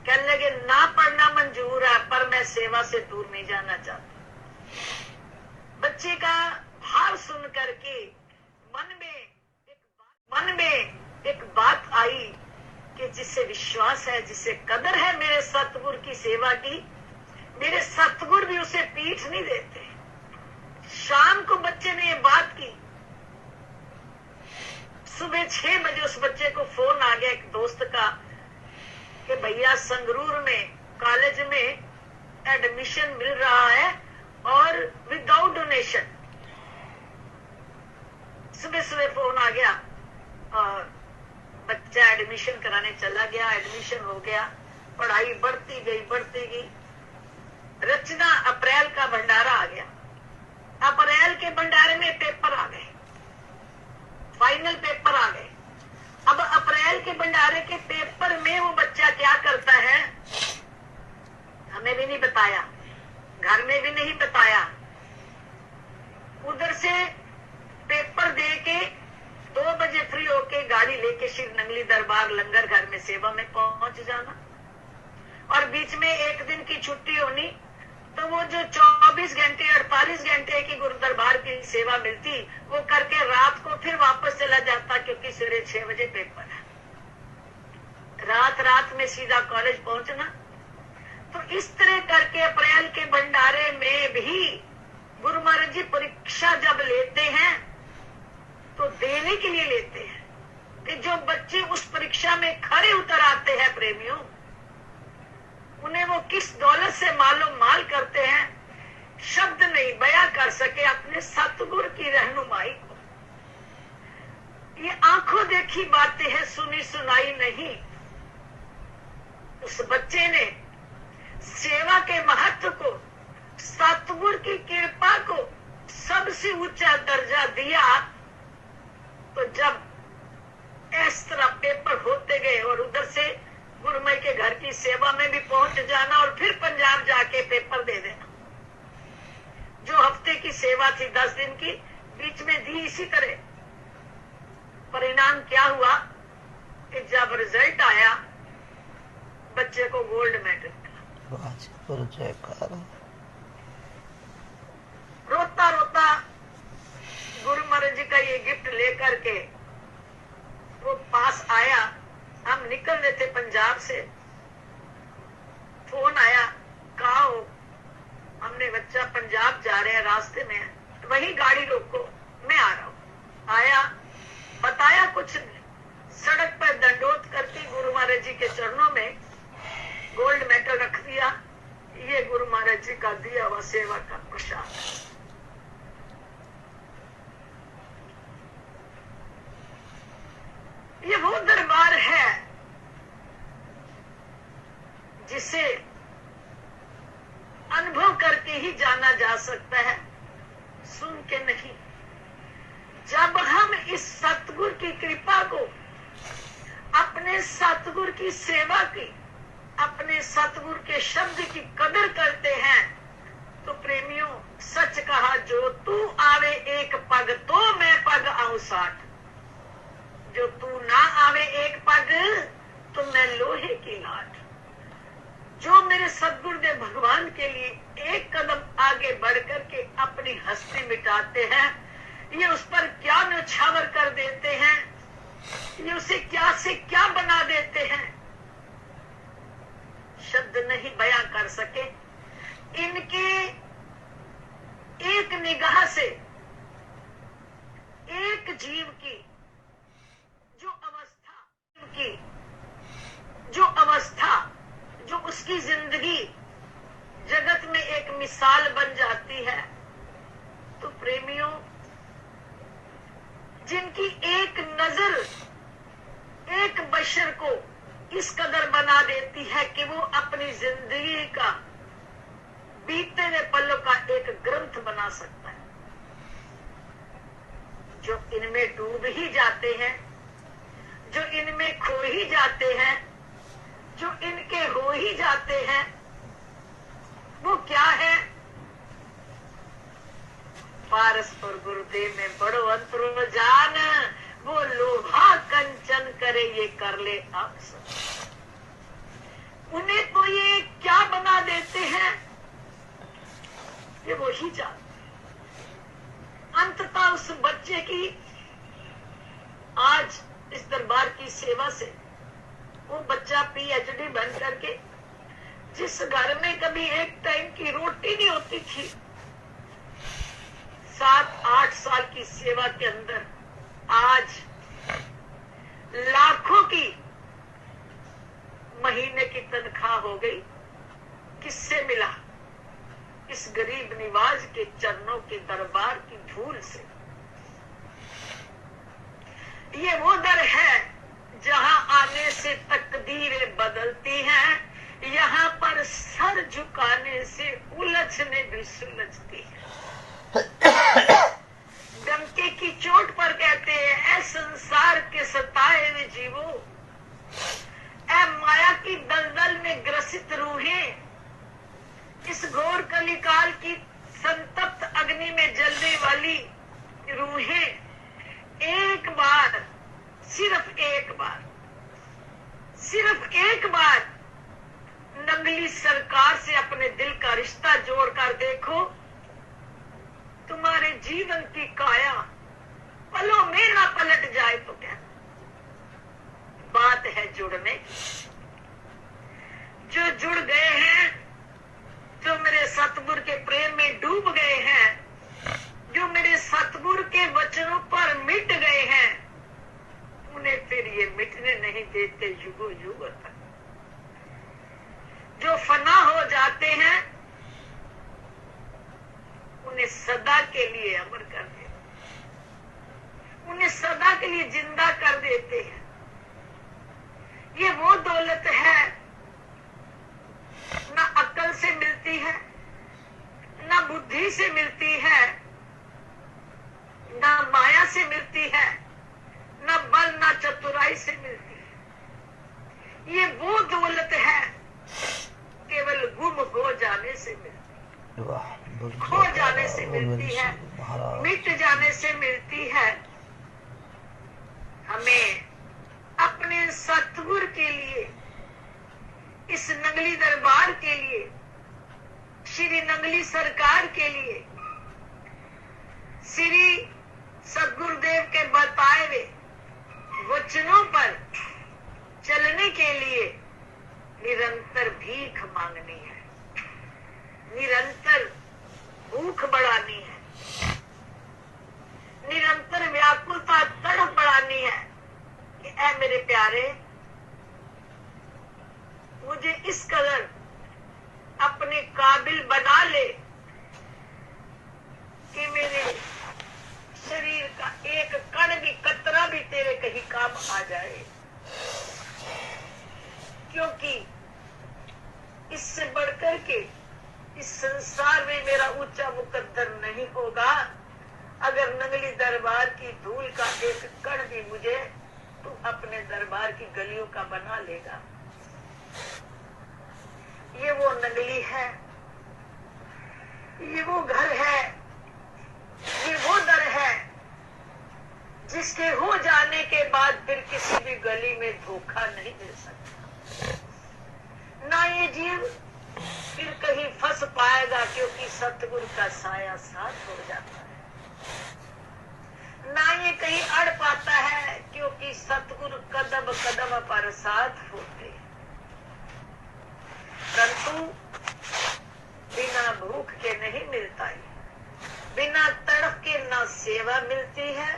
कहने लगे ना पढ़ना मंजूर है, पर मैं सेवा से दूर नहीं जाना चाहता। बच्चे का भाव सुन करके मन में एक बात आई कि जिससे विश्वास है, जिससे कदर है मेरे सतगुरु की सेवा की, मेरे सतगुरु भी उसे पीठ नहीं देते। शाम को बच्चे ने ये बात की। सुबह 6 बजे उस बच्चे को फोन आ गया एक दोस्त का कि भैया संगरूर में कॉलेज में एडमिशन मिल रहा है और विदाउट डोनेशन। सुबह सुबह फोन आ गया और बच्चा एडमिशन कराने चला गया। एडमिशन हो गया, पढ़ाई बढ़ती गई। रचना अप्रैल का भंडारा आ गया। अप्रैल के भंडारे में पेपर आ गए, फाइनल पेपर आ गए। अब अप्रैल के भंडारे के पेपर में वो बच्चा क्या करता है, हमें भी नहीं बताया, घर में भी नहीं बताया। उधर से पेपर दे के 2 बजे फ्री होके गाड़ी लेके श्री नंगली दरबार लंगर घर में सेवा में पहुंच जाना। और बीच में एक दिन की छुट्टी होनी, तो वो जो 24 घंटे 48 घंटे की गुरु दरबार की सेवा मिलती, वो करके रात को फिर वापस चला जाता, क्योंकि सवेरे 6 बजे पेपर है। रात में सीधा कॉलेज पहुंचना। तो इस तरह करके अप्रैल के भंडारे में भी गुरु महाराज जी परीक्षा जब लेते हैं तो देने के लिए लेते हैं कि जो बच्चे उस परीक्षा में खरे उतर आते हैं प्रेमियों, उन्हें वो किस दौलत से मालो माल करते हैं, शब्द नहीं बयां कर सके अपने सतगुरु की रहनुमाई को। ये आंखों देखी बातें हैं, सुनी सुनाई नहीं। उस बच्चे ने सेवा के महत्व को, सतगुरु की कृपा को सबसे ऊंचा दर्जा दिया। तो जब इस तरह पेपर होते गए और उधर से गुरुमय के घर की सेवा में भी पहुंच जाना और फिर पंजाब जाके पेपर दे देना। जो हफ्ते की सेवा थी 10 दिन की, बीच में दी इसी तरह। परिणाम क्या हुआ कि जब रिजल्ट आया बच्चे को गोल्ड मेडल का। रोता रोता गुरु महाराज जी का ये गिफ्ट लेकर के वो पास आया। हम निकल रहे थे पंजाब से, फोन आया, कहा हो? हमने बच्चा पंजाब जा रहे हैं, रास्ते में है, तो वही गाड़ी रोको, मैं आ रहा हूं। आया, बताया कुछ नहीं, सड़क पर दंडोत करती गुरु महाराज जी के चरणों में गोल्ड मेडल रख दिया। ये गुरु महाराज जी का दिया हुआ सेवा का प्रसाद। ये वो दरबार है जिसे अनुभव करके ही जाना जा सकता है, सुन के नहीं। जब हम इस सतगुरु की कृपा को, अपने सतगुरु की सेवा की, अपने सतगुरु के शब्द की कदर करते हैं, तो प्रेमियों सच कहा, जो तू आवे एक पग तो मैं पग आऊं 60, जो तू ना आवे एक पग तो मैं लोहे की लाट। जो मेरे सद्गुरुदेव भगवान के लिए एक कदम आगे बढ़ करके अपनी हस्ती मिटाते हैं, ये उस पर क्या न्यौछावर कर देते हैं, ये उसे क्या से क्या बना देते हैं, शब्द नहीं बयां कर सके। इनके एक निगाह से एक जीव की जो उसकी जिंदगी जगत में एक मिसाल बन जाती है। तो प्रेमियों, जिनकी एक नजर एक बशर को इस कदर बना देती है कि वो अपनी जिंदगी का बीते हुए पलों का एक ग्रंथ बना सकता है, जो इनमें डूब ही जाते हैं, जो इनमें खो ही जाते हैं, जो इनके हो ही जाते हैं, वो क्या है? पारस और गुरुदेव में बड़ो अंतरो जान, वो लोभा कंचन करे ये कर ले आप सब। उन्हें तो ये क्या बना देते हैं, ये वो ही जानते। अंततः उस बच्चे की आज इस दरबार की सेवा से वो बच्चा PhD बन करके, जिस घर में कभी एक टाइम की रोटी नहीं होती थी, 7-8 साल की सेवा के अंदर आज लाखों की महीने की तनख्वाह हो गई। किससे मिला? इस गरीब निवाज के चरणों के दरबार की धूल से। ये वो दर है जहां आने से तकदीरें बदलती हैं, यहाँ पर सर झुकाने से उलझने भी सुलझती है। डंके की चोट पर कहते हैं, ऐ संसार के सताए हुए जीवो, ऐ माया की दलदल में ग्रसित रूहें, इस घोर कलिकाल की संतप्त अग्नि में जलने वाली रूहें, एक बार, सिर्फ एक बार नंगली सरकार से अपने दिल का रिश्ता जोड़कर देखो, तुम्हारे जीवन की काया पलों में ना पलट जाए तो क्या बात है जुड़ने की। जो जुड़ गए हैं, जो मेरे सतगुरु के प्रेम में डूब गए हैं, जो मेरे सतगुरु के वचनों पर मिट गए हैं, उन्हें फिर ये मिटने नहीं देते युगों युगों तक। जो फना हो जाते हैं, उन्हें सदा के लिए अमर कर देते, उन्हें सदा के लिए जिंदा कर देते हैं। ये वो दौलत है, ना अक्ल से मिलती है, ना बुद्धि से मिलती है, ना माया से मिलती है, ना बल ना चतुराई से मिलती है। ये वो दौलत है केवल गुम हो जाने से मिलती है, खो जाने से मिलती है, मिट जाने से मिलती है। हमें अपने सतगुरु के लिए नंगली दरबार के लिए, श्री नंगली सरकार के लिए, श्री सदगुरुदेव के बताए हुए वचनों पर चलने के लिए निरंतर भीख मांगनी है, निरंतर भूख बढ़ानी है, निरंतर व्याकुलता तड़प बढ़ानी है कि ऐ मेरे प्यारे, मुझे इस कदर अपने काबिल बना ले कि मेरे शरीर का एक कण भी, कतरा भी तेरे कहीं काम आ जाए, क्योंकि इससे बढ़कर के इस संसार में मेरा ऊंचा मुकद्दर नहीं होगा अगर नंगली दरबार की धूल का एक कण भी मुझे तू अपने दरबार की गलियों का बना लेगा। ये वो नंगली है, ये वो घर है, ये वो दर है जिसके हो जाने के बाद फिर किसी भी गली में धोखा नहीं मिल सकता। ना ये जीव फिर कहीं फंस पाएगा क्योंकि सतगुरु का साया साथ हो जाता है, ना ये कहीं अड़ पाता है क्योंकि सतगुरु कदम कदम पर साथ होते हैं। परंतु बिना भूख के नहीं मिलता है, बिना तड़प के ना सेवा मिलती है,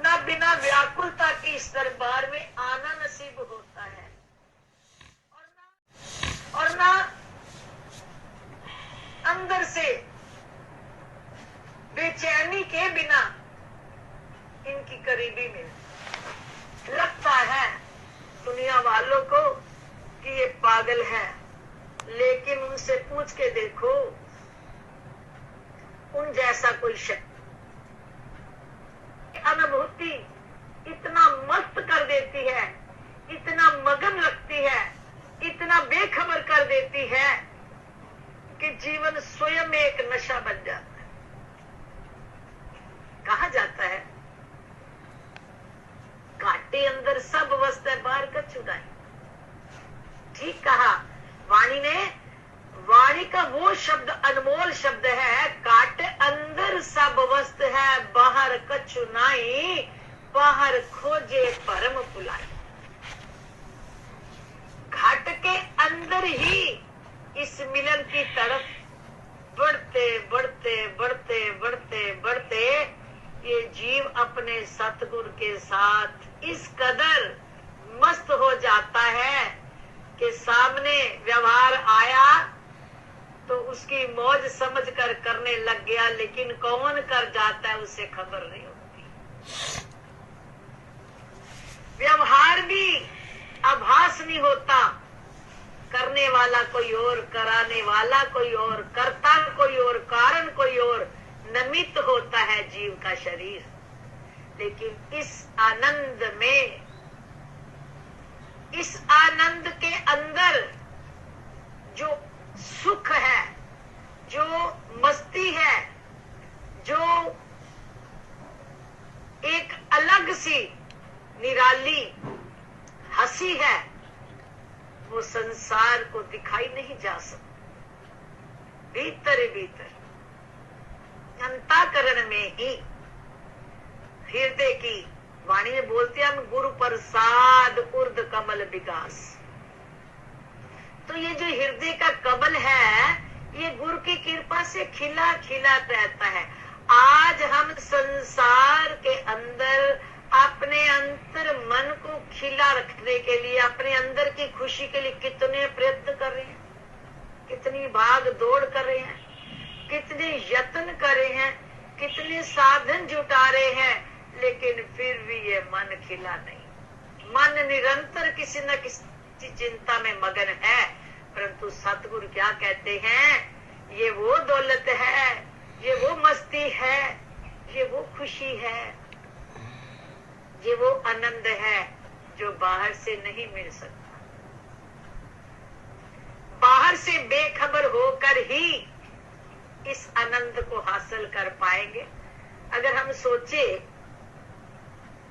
ना बिना व्याकुलता के इस दरबार में आना नसीब होता है, और ना अंदर से बेचैनी के बिना इनकी करीबी मिलती। लगता है दुनिया वालों को कि ये पागल है, लेकिन उनसे पूछ के देखो, उन जैसा कोई शख्स अनुभूति इतना मस्त कर देती है, इतना मगन लगती है, इतना बेखबर कर देती है कि जीवन स्वयं में एक नशा बन जाता है। कहा जाता है काटे अंदर सब वस्तु बाहर का चुराई। ठीक कहा वाणी ने। वाणी का वो शब्द अनमोल शब्द है, काटे अंदर सब वस्तु है बाहर कछु नाई, बाहर खोजे परम पुलाई। घाट के अंदर ही इस मिलन की तरफ बढ़ते बढ़ते बढ़ते बढ़ते बढ़ते ये जीव अपने सतगुरु के साथ इस कदर मस्त हो जाता है कि सामने व्यवहार आया तो उसकी मौज समझ कर करने लग गया, लेकिन कौन कर जाता है उसे खबर नहीं होती। व्यवहार भी आभास नहीं होता, करने वाला कोई और, कराने वाला कोई और, कर्ता कोई और, कारण कोई और, नमित होता है जीव का शरीर। लेकिन इस आनंद में, इस आनंद के अंदर जो सुख है, जो मस्ती है, जो एक अलग सी निराली हंसी है, वो संसार को दिखाई नहीं जा सकती। भीतर भीतर अंतःकरण में ही हृदय की वाणी में बोलते हम गुरु प्रसाद उर्द कमल विकास। तो ये जो हृदय का कमल है, ये गुरु की कृपा से खिला खिला रहता है। आज हम संसार के अंदर अपने अंतर मन को खिला रखने के लिए, अपने अंदर की खुशी के लिए कितने प्रयत्न कर रहे हैं, कितनी भाग दौड़ कर रहे हैं, कितने यत्न कर रहे हैं, कितने साधन जुटा रहे हैं, लेकिन फिर भी ये मन खिला नहीं। मन निरंतर किसी न किसी चिंता में मगन है। परंतु सतगुरु क्या कहते हैं, ये वो दौलत है, ये वो मस्ती है, ये वो खुशी है, ये वो आनंद है जो बाहर से नहीं मिल सकता। बाहर से बेखबर होकर ही इस आनंद को हासिल कर पाएंगे। अगर हम सोचे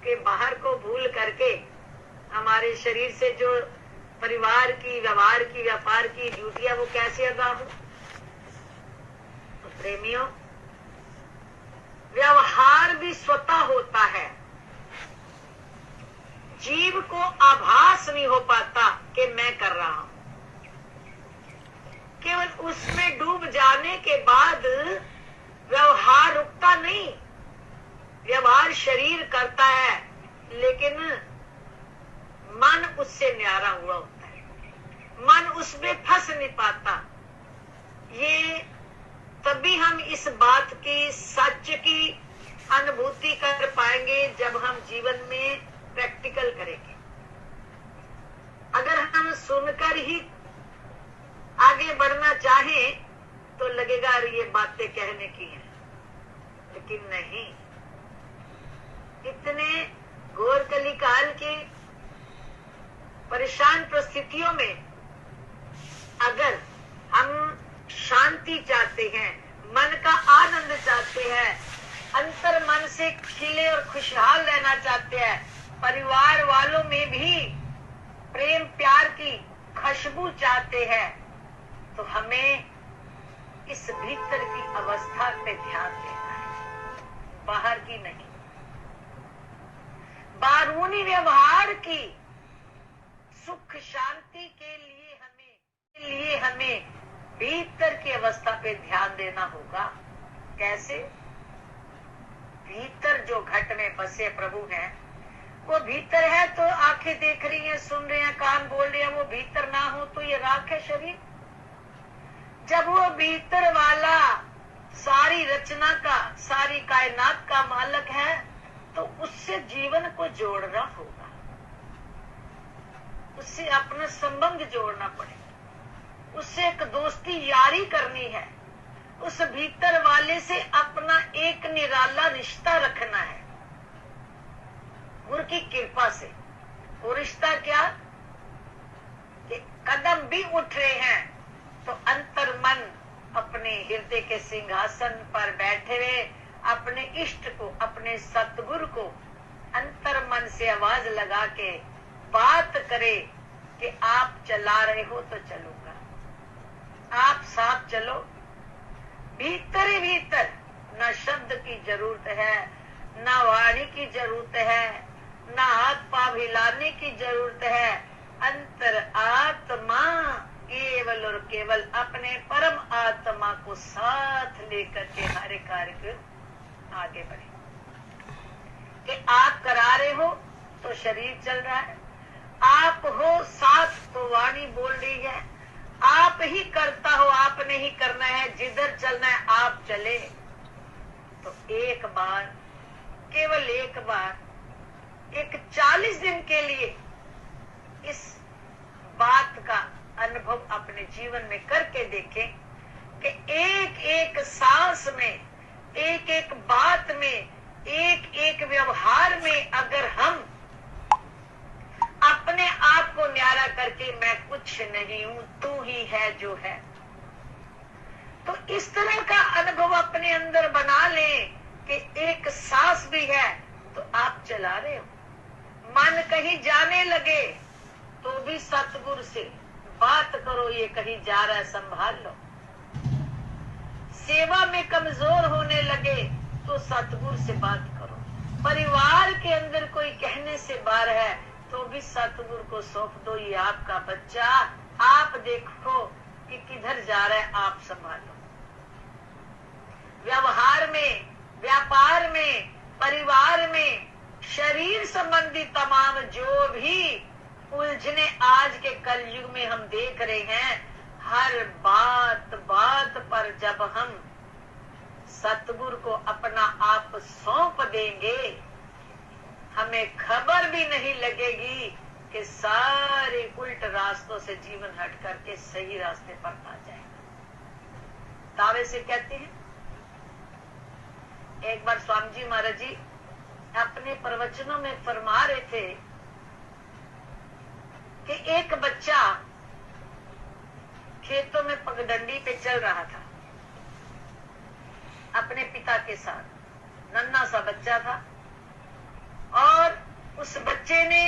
कि बाहर को भूल करके हमारे शरीर से जो परिवार की, व्यवहार की, व्यापार की ड्यूटियां वो कैसे अदा हो। तो प्रेमियों, व्यवहार भी स्वतः होता है। जीव को आभास नहीं हो पाता कि मैं कर रहा हूं। केवल उसमें डूब जाने के बाद व्यवहार रुकता नहीं। व्यवहार शरीर करता है, लेकिन मन उससे न्यारा हुआ होता है। मन उसमें फंस नहीं पाता। ये तभी हम इस बात की, सच की अनुभूति कर पाएंगे जब हम जीवन में प्रैक्टिकल करेंगे। अगर हम सुनकर ही आगे बढ़ना चाहें तो लगेगा ये बातें कहने की हैं, लेकिन नहीं। इतने घोर कलिकाल की परेशान परिस्थितियों में अगर हम शांति चाहते हैं, मन का आनंद चाहते हैं, अंतर मन से खिले और खुशहाल रहना चाहते हैं, परिवार वालों में भी प्रेम प्यार की खुशबू चाहते हैं, तो हमें इस भीतर की अवस्था पे ध्यान देना है, बाहर की नहीं। बारूनी व्यवहार की सुख शांति के लिए हमें भीतर की अवस्था पे ध्यान देना होगा। कैसे? भीतर जो घट में बसे प्रभु हैं, वो भीतर है तो आंखें देख रही हैं, सुन रहे हैं, कान बोल रहे हैं। वो भीतर ना हो तो ये राख है शरीर। जब वो भीतर वाला सारी रचना का, सारी कायनात का मालिक है, तो उससे जीवन को जोड़ना होगा, उससे अपना संबंध जोड़ना पड़ेगा, उससे एक दोस्ती यारी करनी है, उस भीतर वाले से अपना एक निराला रिश्ता रखना है गुरु की कृपा से। वो रिश्ता क्या? कि कदम भी उठ रहे हैं तो अंतर मन अपने हृदय के सिंहासन पर बैठे हुए अपने इष्ट को, अपने सतगुरु को अंतर मन से आवाज लगा के बात करे कि आप चला रहे हो तो चलूंगा, आप साथ चलो। भीतर ही भीतर न शब्द की जरूरत है, न वाणी की जरूरत है, न हाथ पांव हिलाने की जरूरत है। अंतर आत्मा केवल और केवल अपने परम आत्मा को साथ लेकर के हर कार्य आगे बढ़े। कि आप करा रहे हो तो शरीर चल रहा है, आप हो साथ तो वाणी बोल रही है, आप ही करता हो, आपने ही करना है, जिधर चलना है आप चले। तो एक बार, केवल एक बार, एक 40 दिन के लिए इस बात का अनुभव अपने जीवन में करके देखें कि एक एक सांस में, एक एक बात में, एक एक व्यवहार में अगर हम अपने आप को न्यारा करके मैं कुछ नहीं हूं, तू ही है जो है, तो इस तरह का अनुभव अपने अंदर बना लें कि एक सांस भी है तो आप चला रहे हो। मन कहीं जाने लगे तो भी सतगुरु से बात करो, ये कहीं जा रहा है संभाल लो। सेवा में कमजोर होने लगे तो सतगुरु से बात करो। परिवार के अंदर कोई कहने से बाहर है तो भी सतगुरु को सौंप दो, ये आपका बच्चा, आप देखो कि किधर जा रहा है, आप संभालो। व्यवहार में, व्यापार में, परिवार में, शरीर संबंधी तमाम जो भी उलझने आज के कलयुग में हम देख रहे हैं, हर बात बात पर जब हम सतगुरु को अपना आप सौंप देंगे, हमें खबर भी नहीं लगेगी कि सारे उल्ट रास्तों से जीवन हट करके सही रास्ते पर आ जाएगा। दावे से कहते हैं, एक बार स्वामी जी महाराज जी अपने प्रवचनों में फरमा रहे थे कि एक बच्चा खेतों में पगडंडी पे चल रहा था अपने पिता के साथ। नन्हा सा बच्चा था और उस बच्चे ने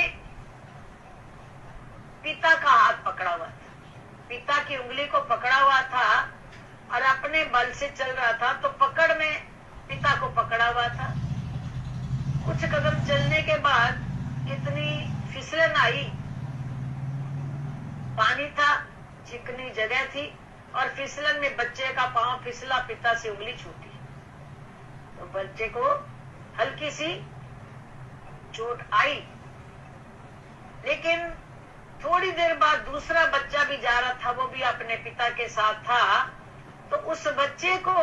पिता का पिता की उंगली को पकड़ा हुआ था और अपने बल से चल रहा था, तो पकड़ में पिता को पकड़ा हुआ था। कुछ कदम चलने के बाद इतनी फिसलन आई, पानी था, चिकनी जगह थी और फिसलन में बच्चे का पांव फिसला, पिता से उंगली छूटी। तो बच्चे को हल्की सी चोट आई, लेकिन थोड़ी देर बाद दूसरा बच्चा भी जा रहा था, वो भी अपने पिता के साथ था। तो उस बच्चे को,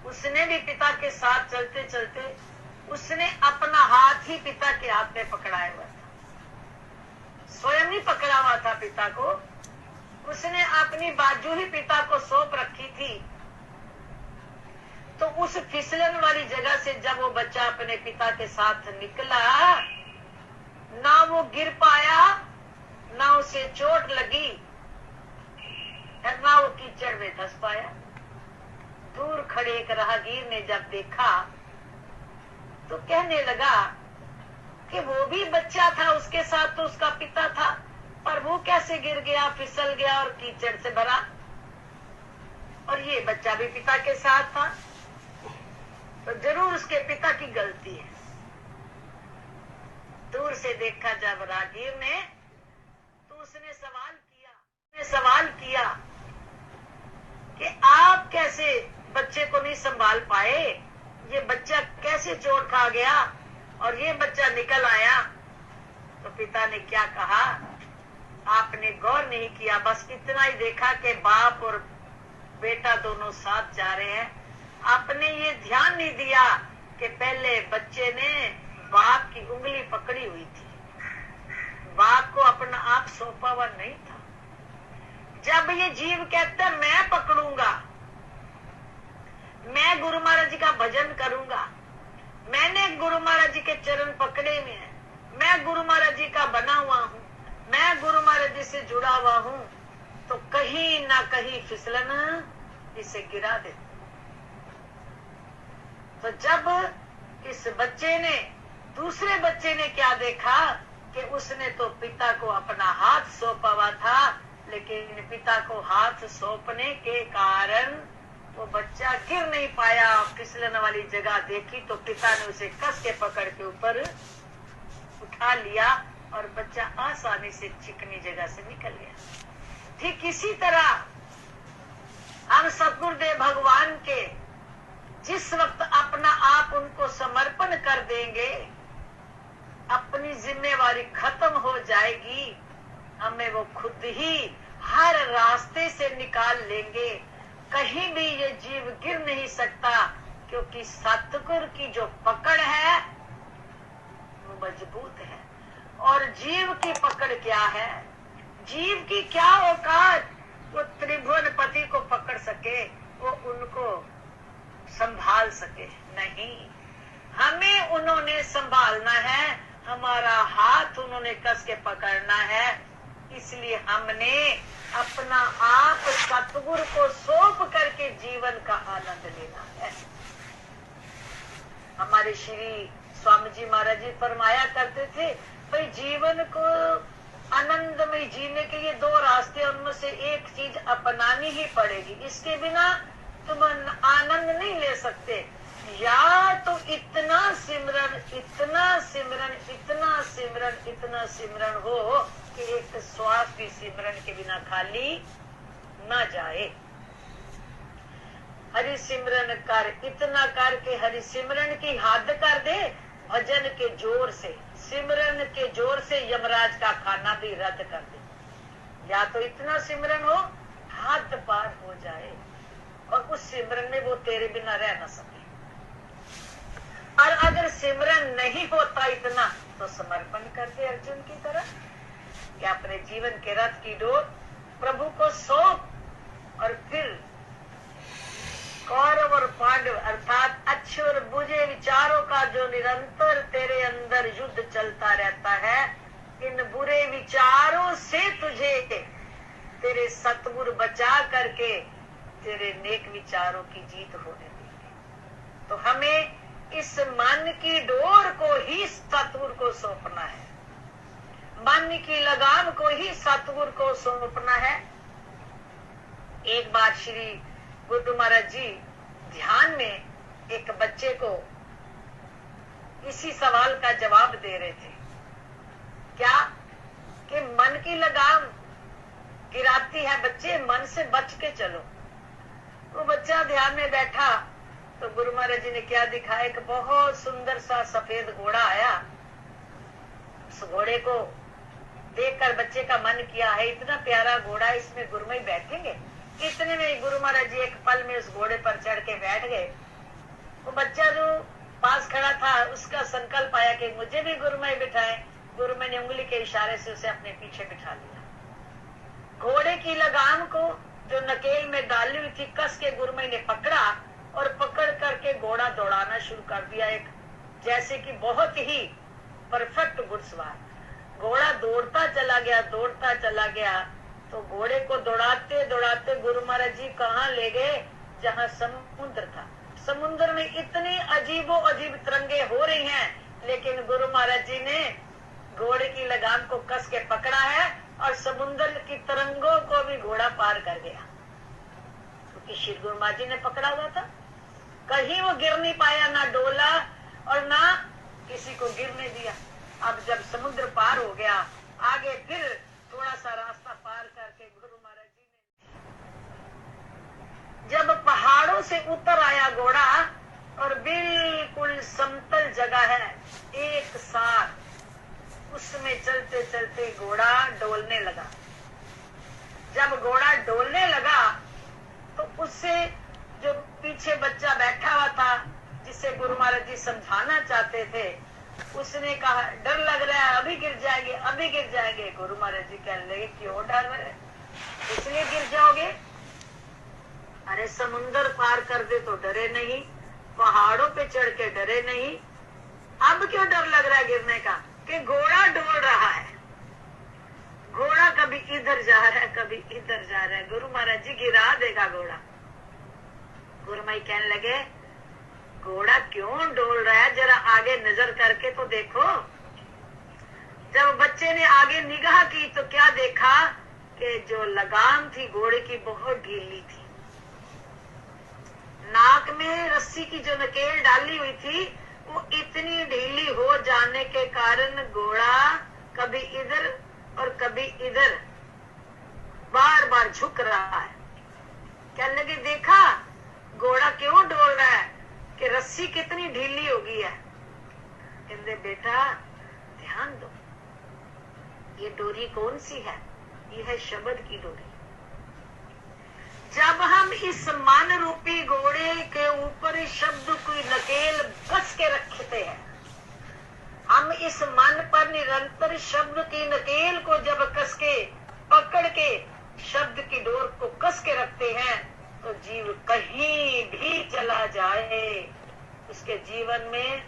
उसने भी पिता के साथ चलते चलते उसने अपना हाथ ही पिता के हाथ में पकड़ाया हुआ था, स्वयं ही पकड़ा हुआ था पिता को। उसने अपनी बाजू ही पिता को सौंप रखी थी। तो उस फिसलन वाली जगह से जब वो बच्चा अपने पिता के साथ निकला, ना वो गिर पाया, ना उसे चोट लगी, और ना वो कीचड़ में धंस पाया। दूर खड़े एक राहगीर ने जब देखा तो कहने लगा कि वो भी बच्चा था, उसके साथ तो उसका पिता था, पर वो कैसे गिर गया, फिसल गया और कीचड़ से भरा, और ये बच्चा भी पिता के साथ था, तो जरूर उसके पिता की गलती है। दूर से देखा जब राहगीर ने, तो उसने सवाल किया कि आप कैसे बच्चे को नहीं संभाल पाए, ये बच्चा कैसे चोट खा गया और ये बच्चा निकल आया। तो पिता ने क्या कहा, आपने गौर नहीं किया, बस इतना ही देखा कि बाप और बेटा दोनों साथ जा रहे हैं। आपने ये ध्यान नहीं दिया कि पहले बच्चे ने बाप की उंगली पकड़ी हुई थी, बाप को अपना आप सौंपा हुआ नहीं था। जब ये जीव कहता है मैं पकड़ूंगा, मैं गुरु महाराज जी का भजन करूंगा, मैंने गुरु महाराज जी के चरण पकड़े हुए हैं, मैं गुरु महाराज जी का बना हुआ हूँ, मैं गुरु महाराज जी से जुड़ा हुआ हूँ, तो कहीं ना कहीं फिसलन इसे गिरा दे। तो जब इस बच्चे ने, दूसरे बच्चे ने क्या देखा कि उसने तो पिता को अपना हाथ सौंपा हुआ था, लेकिन पिता को हाथ सौंपने के कारण वो बच्चा गिर नहीं पाया। फिसलन वाली जगह देखी तो पिता ने उसे कस के पकड़ के ऊपर उठा लिया और बच्चा आसानी से चिकनी जगह से निकल गया। ठीक इसी तरह हम सतगुरुदेव भगवान के जिस वक्त अपना आप उनको समर्पण कर देंगे, अपनी जिम्मेवारी खत्म हो जाएगी, हमें वो खुद ही हर रास्ते से निकाल लेंगे। कहीं भी ये जीव गिर नहीं सकता, क्योंकि सतगुरु की जो पकड़ है वो मजबूत है। और जीव की पकड़ क्या है, जीव की क्या औकात, वो त्रिभुवनपति को पकड़ सके, वो उनको संभाल सके? नहीं, हमें उन्होंने संभालना है, हमारा हाथ उन्होंने कस के पकड़ना है। इसलिए हमने अपना आप सतगुरु को सौंप करके जीवन का आनंद लेना है। हमारे श्री स्वामी जी महाराज जी फरमाया करते थे, भाई जीवन को आनंदमय जीने के लिए दो रास्ते, उनमें से एक चीज अपनानी ही पड़ेगी, इसके बिना तुम आनंद नहीं ले सकते। या तो इतना सिमरन, इतना सिमरन, इतना सिमरन, इतना सिमरन हो कि एक श्वास भी सिमरन के बिना खाली न जाए। हरि सिमरन कर, इतना कर के हरि सिमरन की हद कर दे, भजन के जोर से, सिमरन के जोर से यमराज का खाना भी रद्द कर दे। या तो इतना सिमरन हो, हद पार हो जाए और उस सिमरन में वो तेरे बिना रह न सके। और अगर सिमरन नहीं होता इतना, तो समर्पण कर दे अर्जुन की तरह, कि अपने जीवन के रथ की डोर प्रभु को सौंप और फिर कौरव और पांडव अर्थात अच्छे और बुरे विचारों का जो निरंतर तेरे अंदर युद्ध चलता रहता है, इन बुरे विचारों से तुझे तेरे सतगुरु बचा करके तेरे नेक विचारों की जीत होने देंगे। तो हमें इस मन की डोर को ही सतगुरु को सौंपना है। मन मन की लगाम को ही सतगुरु को सौंपना है। एक बार श्री गुरु महाराज जी ध्यान में एक बच्चे को इसी सवाल का जवाब दे रहे थे, क्या कि मन की लगाम गिराती है बच्चे, मन से बच के चलो। वो बच्चा ध्यान में बैठा तो गुरु महाराज जी ने क्या दिखाया, एक बहुत सुंदर सा सफेद घोड़ा आया। उस घोड़े को देखकर बच्चे का मन किया है इतना प्यारा घोड़ा, इसमें गुरुमई बैठेंगे। इतने में गुरु महाराज जी एक पल में उस घोड़े पर चढ़ के बैठ गए। वो बच्चा जो पास खड़ा था उसका संकल्प आया कि मुझे भी गुरुमई बिठाए। गुरुमई ने उंगली के इशारे से उसे अपने पीछे बिठा लिया। घोड़े की लगाम को जो नकेल में डाली हुई थी कस के गुरुमई ने पकड़ा और पकड़ करके घोड़ा दौड़ाना शुरू कर दिया, एक जैसे कि बहुत ही परफेक्ट घुड़सवार। घोड़ा दौड़ता चला गया, दौड़ता चला गया, तो घोड़े को दौड़ाते दौड़ाते गुरु महाराज जी कहाँ ले गए, जहाँ समुद्र था। समुद्र में इतनी अजीबो अजीब तरंगे हो रही हैं, लेकिन गुरु महाराज जी ने घोड़े की लगाम को कस के पकड़ा है और समुद्र की तरंगों को भी घोड़ा पार कर गया, क्योंकि श्री गुरु महाराज जी ने पकड़ा हुआ था। कहीं वो गिर नहीं पाया, ना डोला और ना किसी को गिरने दिया। अब जब समुद्र पार हो गया, आगे फिर थोड़ा सा रास्ता पार करके गुरु महाराज जी ने जब पहाड़ों से उतर आया घोड़ा और बिल्कुल समतल जगह है, एक साथ उसमें चलते चलते घोड़ा डोलने लगा। जब घोड़ा डोलने लगा तो उससे जो पीछे बच्चा बैठा हुआ था, जिसे गुरु महाराज जी समझाना चाहते थे, उसने कहा डर लग रहा है, अभी गिर जाएंगे, अभी गिर जाएंगे। गुरु महाराज जी कहने लगे क्यों डर रहे, इसलिए गिर जाओगे? अरे समुंदर पार कर दे तो डरे नहीं, पहाड़ों पे चढ़ के डरे नहीं, अब क्यों डर लग रहा है गिरने का? कि घोड़ा डोल रहा है, घोड़ा कभी इधर जा रहा है, कभी इधर जा रहा है, गुरु महाराज जी गिरा देगा घोड़ा। गुरुमई कहने लगे घोड़ा क्यों डोल रहा है, जरा आगे नजर करके तो देखो। जब बच्चे ने आगे निगाह की तो क्या देखा कि जो लगाम थी घोड़े की बहुत ढीली थी। नाक में रस्सी की जो नकेल डाली हुई थी वो इतनी ढीली हो जाने के कारण घोड़ा कभी इधर और कभी इधर बार बार झुक रहा है। कहने लगे देखा घोड़ा क्यों डोल रहा है, कि रस्सी कितनी ढीली हो गई है। कहते बेटा ध्यान दो, ये डोरी कौन सी है? ये है शब्द की डोरी। जब हम इस मन रूपी घोड़े के ऊपर शब्द की नकेल कस के रखते हैं, हम इस मन पर निरंतर शब्द की नकेल को जब कस के पकड़ के शब्द की डोर को कस के रखते हैं, तो जीव कहीं भी चला जाए, उसके जीवन में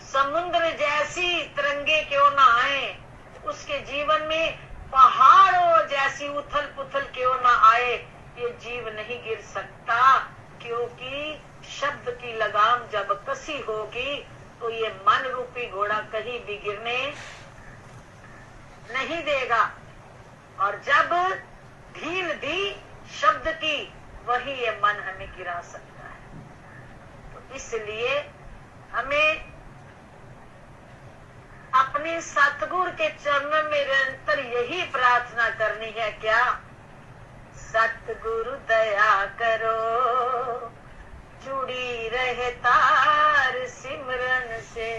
समुद्र जैसी तरंगे क्यों ना आए, उसके जीवन में पहाड़ों जैसी उथल पुथल क्यों ना आए, ये जीव नहीं गिर सकता, क्योंकि शब्द की लगाम जब कसी होगी तो ये मन रूपी घोड़ा कहीं भी गिरने नहीं देगा। और जब ढील दी शब्द की, वही ये मन हमें गिरा सकता है। तो इसलिए हमें अपने सतगुरु के चरणों में निरंतर यही प्रार्थना करनी है, क्या? सतगुरु दया करो, जुड़ी रहे तार सिमरन से,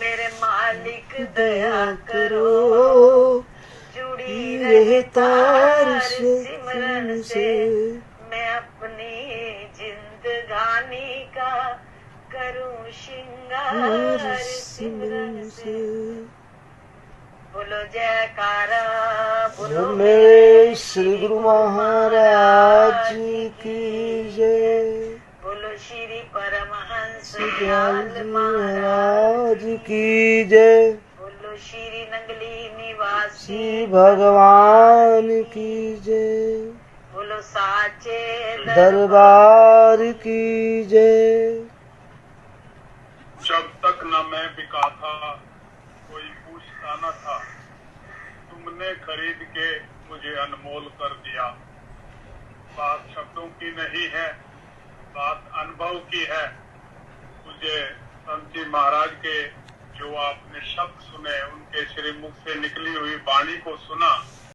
मेरे मालिक दया करो, जुड़ी रहे तार सिमरन से, मैं अपनी जिंदगानी का करूं श्रृंगार सिमरन से। बोलो जयकारा, बोलो मेरे श्री गुरु महाराज की जय, बोलो श्री परमहंस दयाल महाराज की जय, बोलो श्री नंगली निवासी भगवान की जय, बोलो साचे दरबार की जय। जब तक न मैं बिका था कोई पूछता न था, अनमोल कर दिया। बात शब्दों की नहीं है, बात अनुभव की है। मुझे संत जी महाराज के जो आपने शब्द सुने, उनके श्रीमुख से निकली हुई वाणी को सुना,